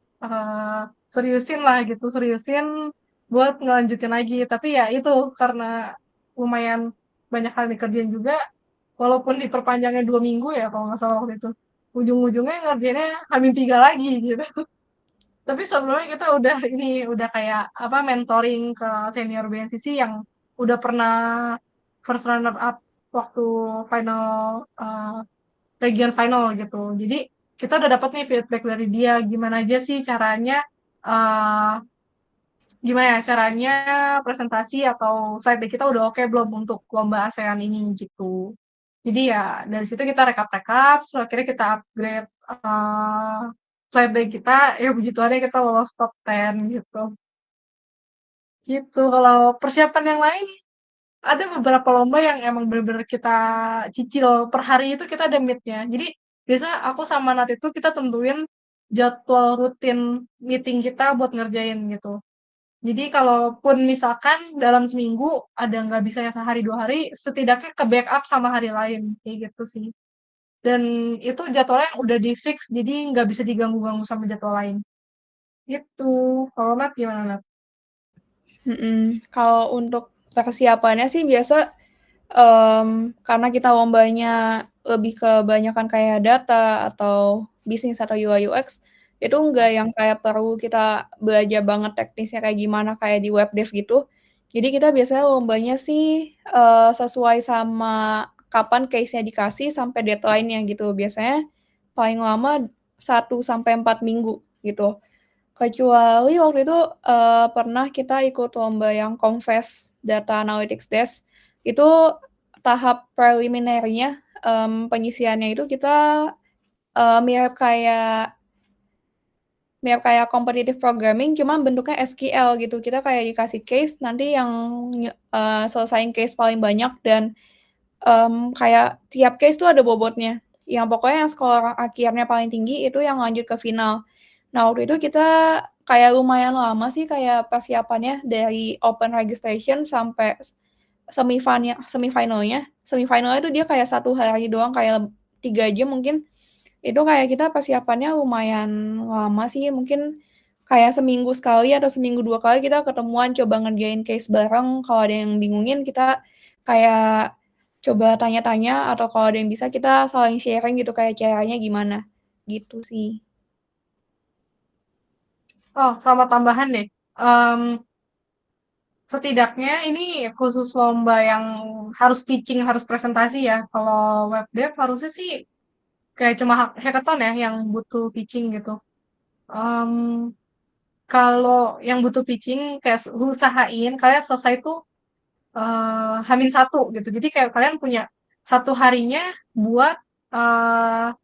B: seriusin lah gitu, seriusin buat ngelanjutin lagi. Tapi ya itu karena lumayan banyak hal dikerjain juga, walaupun diperpanjangnya 2 minggu ya kalau nggak salah waktu itu. Ujung-ujungnya ngerjainnya hamin 3 lagi gitu. Tapi sebelumnya kita udah kayak apa mentoring ke senior BNCC yang udah pernah first runner up waktu final region final gitu. Jadi kita udah dapat nih feedback dari dia gimana aja sih caranya eh gimana ya caranya presentasi atau slide deck kita udah oke belum untuk lomba ASEAN ini gitu. Jadi ya dari situ kita rekap-rekap, so akhirnya kita upgrade slide deck kita, ya puji Tuhannya kita lolos top 10 gitu. Gitu. Kalau persiapan yang lain ada beberapa lomba yang emang bener-bener kita cicil per hari itu kita ada meet-nya. Jadi biasa aku sama Nat itu kita tentuin jadwal rutin meeting kita buat ngerjain gitu. Jadi kalaupun misalkan dalam seminggu ada nggak bisanya sehari 2 hari, setidaknya ke backup sama hari lain kayak gitu sih. Dan itu jadwalnya udah di fix, jadi nggak bisa diganggu-ganggu sama jadwal lain. Gitu. Kalau Nat gimana Nat?
A: Kalau untuk persiapannya sih biasa karena kita lombanya lebih kebanyakan kayak data atau bisnis atau UI UX, itu nggak yang kayak perlu kita belajar banget teknisnya kayak gimana kayak di web dev gitu. Jadi kita biasanya lombanya sih, sesuai sama kapan case-nya dikasih sampai deadline-nya gitu. Biasanya paling lama 1 sampai 4 minggu gitu. Kecuali waktu itu, pernah kita ikut lomba yang Confess Data Analytics Desk, itu tahap preliminary-nya, penyisiannya itu kita, mirip kayak competitive programming cuman bentuknya SQL gitu. Kita kayak dikasih case, nanti yang selesain case paling banyak dan, kayak tiap case tuh ada bobotnya, yang pokoknya yang skor akhirnya paling tinggi itu yang lanjut ke final. Nah, waktu itu kita kayak lumayan lama sih kayak persiapannya dari open registration sampai semifinalnya. Semifinalnya itu dia kayak 1 hari doang, kayak 3 jam mungkin. Itu kayak kita persiapannya lumayan lama sih, mungkin kayak seminggu sekali atau seminggu 2 kali kita ketemuan coba ngerjain case bareng, kalau ada yang bingungin kita kayak coba tanya-tanya atau kalau ada yang bisa kita saling sharing gitu kayak caranya gimana, gitu sih.
B: Oh, sama tambahan deh. Mmm setidaknya ini khusus lomba yang harus pitching, harus presentasi ya. Kalau web dev harusnya sih kayak cuma hackathon ya yang butuh pitching gitu. Mmm, kalau yang butuh pitching kayak usahain kalian selesai tuh, H-1 gitu. Jadi kayak kalian punya 1 harinya buat, eee,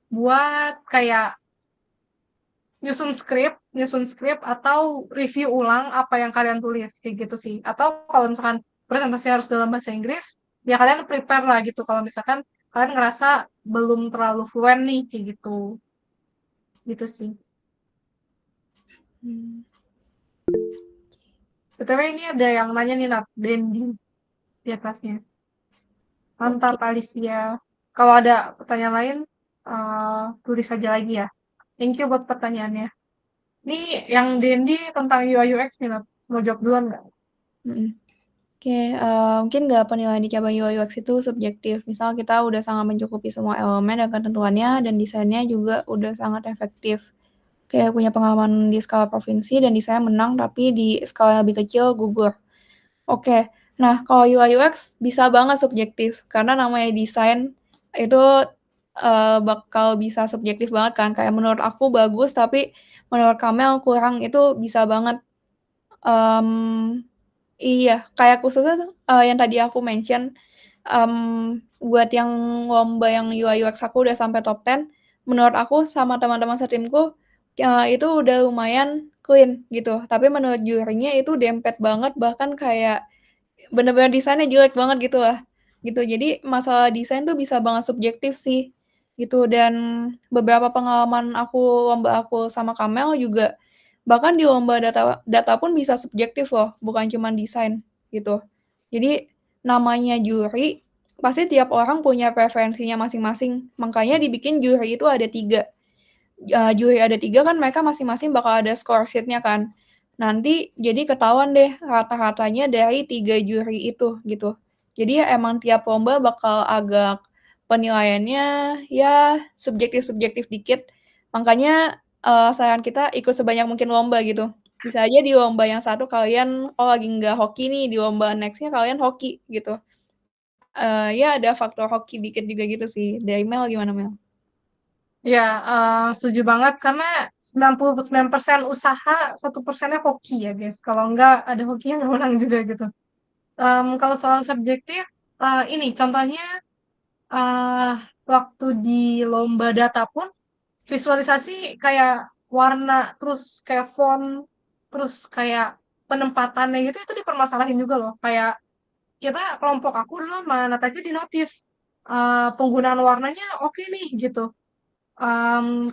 B: buat kayak nyusun skrip atau review ulang apa yang kalian tulis, kayak gitu sih. Atau kalau misalkan presentasi harus dalam bahasa Inggris, ya kalian prepare lah gitu kalau misalkan kalian ngerasa belum terlalu fluent nih, kayak gitu. Gitu sih.
A: Hmm.
B: BTW ini ada yang nanya nih Nat, Dendi di atasnya.
A: Oke.
B: Mantap Alicia. Kalau ada pertanyaan lain, tulis aja lagi ya. Thank you buat pertanyaannya. Nih yang Dendi tentang UI UX nih Nat. Mau jawab duluan nggak?
A: Oke, mungkin nggak penilaian di cabang UI UX itu subjektif. Misal kita udah sangat mencukupi semua elemen dan ketentuannya, dan desainnya juga udah sangat efektif. Kayak punya pengalaman di skala provinsi dan desainnya menang, tapi di skala yang lebih kecil gugur. Oke, nah kalau UI UX bisa banget subjektif, karena namanya desain itu bakal bisa subjektif banget kan. Kayak menurut aku bagus, tapi menurut Kamel kurang, itu bisa banget. Mmm, iya, kayak khususnya yang tadi aku mention, buat yang lomba yang UI UX aku udah sampai top 10, menurut aku sama teman-teman setimku, itu udah lumayan clean gitu. Tapi menurut jurinya itu dempet banget, bahkan kayak bener-bener desainnya jelek banget gitu lah, gitu. Jadi masalah desain tuh bisa banget subjektif sih, gitu. Dan beberapa pengalaman lomba aku sama Kamel juga, bahkan di lomba data data pun bisa subjektif loh, bukan cuman desain, gitu. Jadi namanya juri, pasti tiap orang punya preferensinya masing-masing, makanya dibikin juri itu ada 3. Juri ada 3 kan mereka masing-masing bakal ada score sheet-nya kan. Nanti jadi ketahuan deh rata-ratanya dari 3 juri itu, gitu. Jadi ya emang tiap lomba bakal agak penilaiannya ya subjektif-subjektif dikit, makanya, saran kita ikut sebanyak mungkin lomba gitu. Bisa aja di lomba yang satu kalian, oh lagi nggak hoki nih, di lomba next-nya kalian hoki, gitu. Ya ada faktor hoki dikit juga gitu sih. Dari Mel gimana Mel?
B: Ya, setuju banget karena 99% usaha, 1%-nya hoki ya, guys. Kalau enggak ada hokinya nggak menang juga gitu. Kalau soal subjektif, ini contohnya eh waktu di lomba data pun visualisasi kayak warna, terus kayak font, terus kayak penempatannya gitu itu dipermasalahin juga loh. Kayak kita kelompok aku dulu sama Natasha di notice penggunaan warnanya oke nih gitu.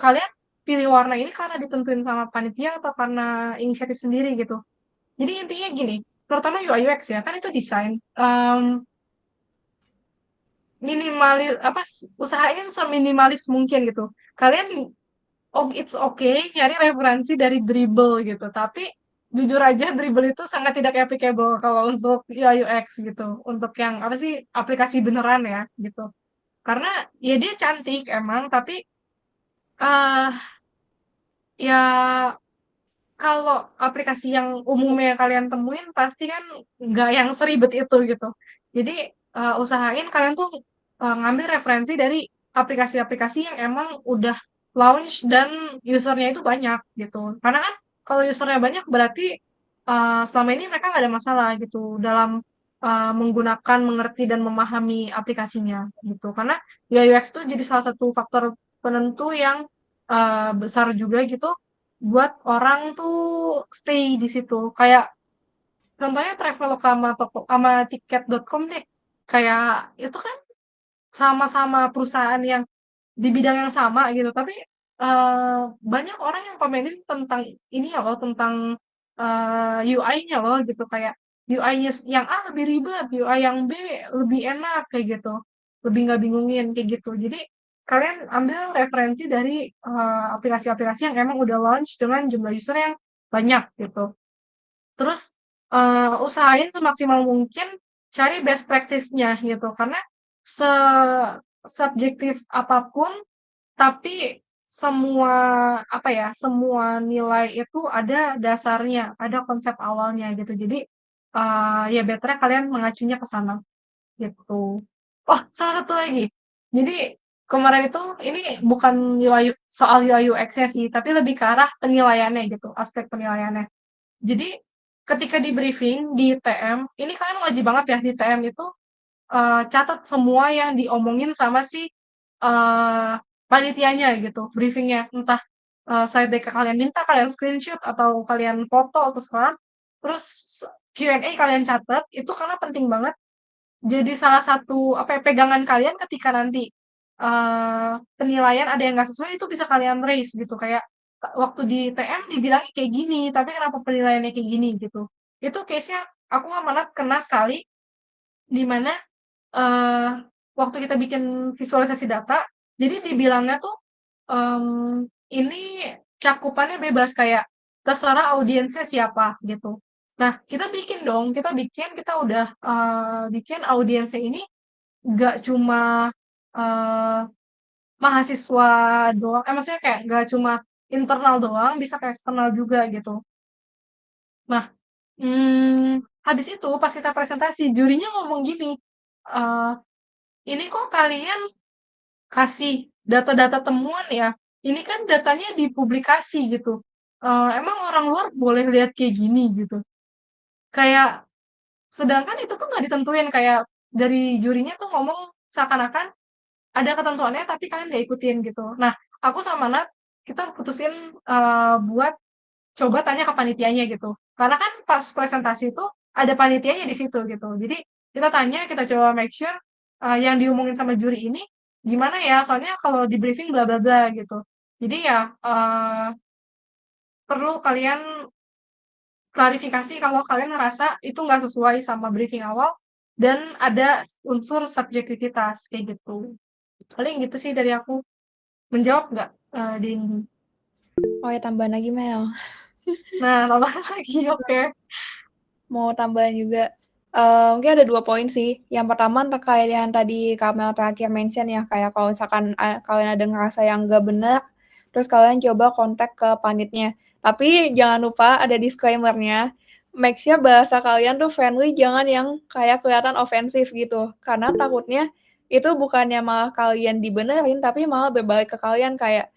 B: Kalian pilih warna ini karena ditentuin sama panitia atau karena inisiatif sendiri gitu. Jadi intinya gini, terutama UI UX ya, kan itu desain. Minimalis apa usahain seminimalis mungkin gitu. Kalian it's okay nyari referensi dari dribble gitu, tapi jujur aja dribble itu sangat tidak applicable kalau untuk UI UX gitu. Untuk yang apa sih aplikasi beneran ya gitu. Karena ya dia cantik emang, tapi eh ya kalau aplikasi yang umumnya kalian temuin pasti kan nggak yang seribet itu gitu. Jadi usahain kalian tuh ngambil referensi dari aplikasi-aplikasi yang emang udah launch dan usernya itu banyak gitu. Karena kan kalau usernya banyak berarti selama ini mereka nggak ada masalah gitu dalam menggunakan, mengerti dan memahami aplikasinya gitu. Karena UI UX itu jadi salah satu faktor penentu yang besar juga gitu buat orang tuh stay di situ. Kayak contohnya Traveloka sama toko sama tiket.com deh. Kayak itu kan sama-sama perusahaan yang di bidang yang sama gitu, tapi banyak orang yang komenin tentang ini ya loh, tentang UI-nya loh gitu. Kayak UI-nya yang A lebih ribet, UI yang B lebih enak kayak gitu. Lebih nggak bingungin kayak gitu. Jadi kalian ambil referensi dari aplikasi-aplikasi yang emang udah launch dengan jumlah user yang banyak gitu. Terus usahain semaksimal mungkin cari best practice-nya gitu. Karena subjektif apapun, tapi semua apa ya, semua nilai itu ada dasarnya, ada konsep awalnya gitu. Jadi ya better kalian mengacunya ke sana, gitu. Oh, salah satu lagi. Jadi kemarin itu ini bukan soal UI UX-nya sih, tapi lebih ke arah penilaiannya gitu, aspek penilaiannya. Jadi ketika di briefing di TM, ini kalian wajib banget ya di TM itu catat semua yang diomongin sama si panitianya gitu, briefingnya. Entah slide deck kalian minta, kalian screenshot atau kalian foto atau terserah. Terus Q&A kalian catat, itu karena penting banget jadi salah satu apa ya, pegangan kalian ketika nanti penilaian ada yang nggak sesuai itu bisa kalian raise gitu kayak waktu di TM dibilangnya kayak gini tapi kenapa penilaiannya kayak gini gitu itu case-nya aku amanat kena sekali di mana eh, waktu kita bikin visualisasi data jadi dibilangnya tuh ini cakupannya bebas kayak terserah audiensnya siapa gitu. Nah, kita udah bikin audiensnya ini nggak cuma eh, mahasiswa doang, maksudnya kayak nggak cuma internal doang, bisa ke eksternal juga gitu. Nah, habis itu pas kita presentasi, jurinya ngomong gini, eh, ini kok kalian kasih data-data temuan ya, ini kan datanya dipublikasi gitu. Emang orang luar boleh lihat kayak gini gitu. Kayak sedangkan itu tuh nggak ditentuin kayak dari jurinya tuh ngomong seakan-akan ada ketentuannya tapi kalian nggak ikutin gitu. Nah, aku sama Nat kita putusin buat coba tanya ke panitianya gitu. Karena kan pas presentasi itu ada panitianya di situ gitu. Jadi kita tanya, kita coba make sure yang diomongin sama juri ini gimana ya? Soalnya kalau di briefing bla bla bla gitu. Jadi ya perlu kalian klarifikasi kalau kalian ngerasa itu nggak sesuai sama briefing awal dan ada unsur subjektivitas kayak gitu. Paling gitu sih dari aku. Menjawab nggak di ini?
A: Oh ya, tambahan lagi Mel.
B: Nah, tambah lagi, oke.
A: Mau tambahan juga. Mungkin ada 2 poin sih. Yang pertama terkait yang tadi Kak Mel terakhir mention ya, kayak kalau misalkan kalian ada ngerasa yang nggak benar, terus kalian coba kontak ke panitnya. Tapi jangan lupa ada disclaimer-nya, make sure bahasa kalian tuh friendly, jangan yang kayak kelihatan ofensif gitu. Karena takutnya itu bukannya malah kalian dibenerin, tapi malah berbalik ke kalian kayak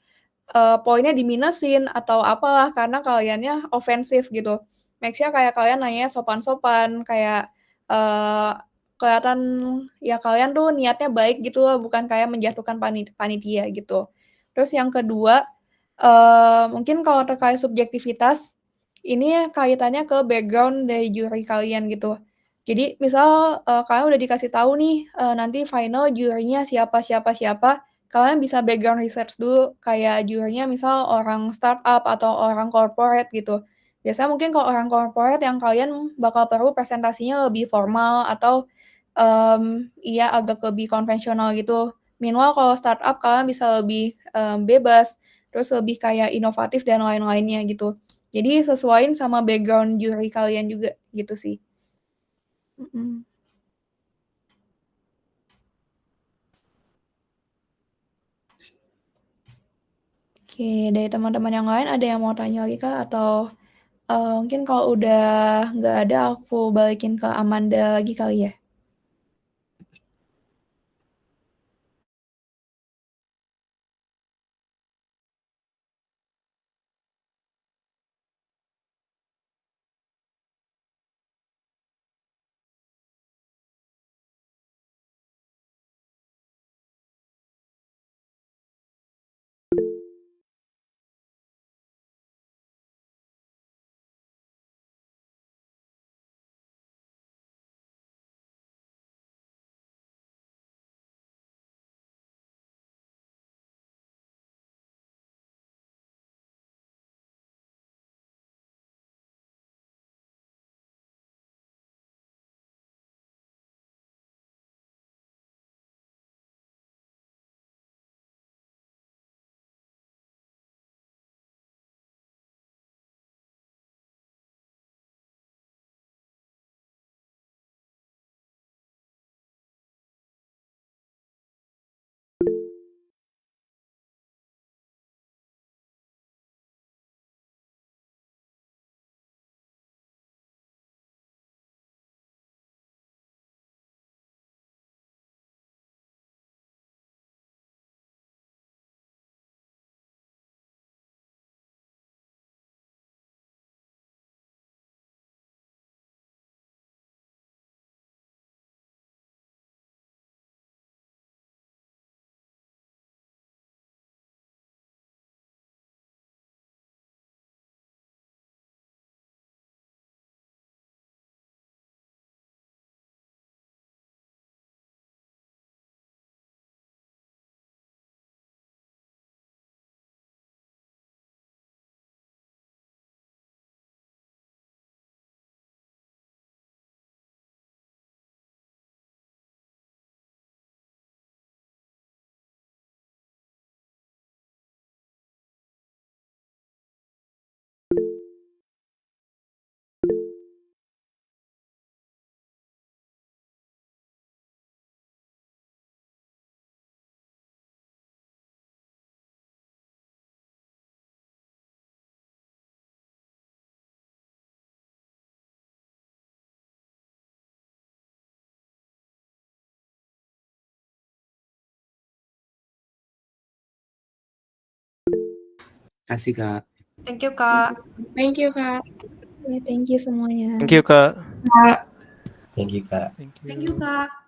A: poinnya diminusin atau apalah karena kaliannya ofensif gitu. Make sure kayak kalian nanya sopan-sopan, kayak, eee, kelihatan ya kalian tuh niatnya baik gitu loh, bukan kayak menjatuhkan panitia gitu. Terus yang kedua, mungkin kalau terkait subjektivitas, ini kaitannya ke background dari juri kalian gitu. Jadi misal, kalian udah dikasih tahu nih, nanti final jurinya siapa siapa siapa, kalian bisa background research dulu, kayak jurinya misal orang startup atau orang corporate gitu. Biasanya mungkin kalau orang corporate yang kalian bakal perlu presentasinya lebih formal atau, iya agak lebih konvensional gitu. Meanwhile kalau startup kalian bisa lebih, bebas, terus lebih kayak inovatif dan lain-lainnya gitu. Jadi sesuaiin sama background juri kalian juga, gitu sih. Mhm. Oke, dari teman-teman yang lain ada yang mau tanya lagi Kak? Atau, mungkin kalau udah nggak ada aku balikin ke Amanda lagi kali ya?
C: Kasih Kak.
B: Thank you, Kak.
D: Thank you, Kak.
A: Ya, thank you semuanya.
E: Thank you, Kak.
C: Thank you Kak.
E: Thank
B: Thank you, Kak.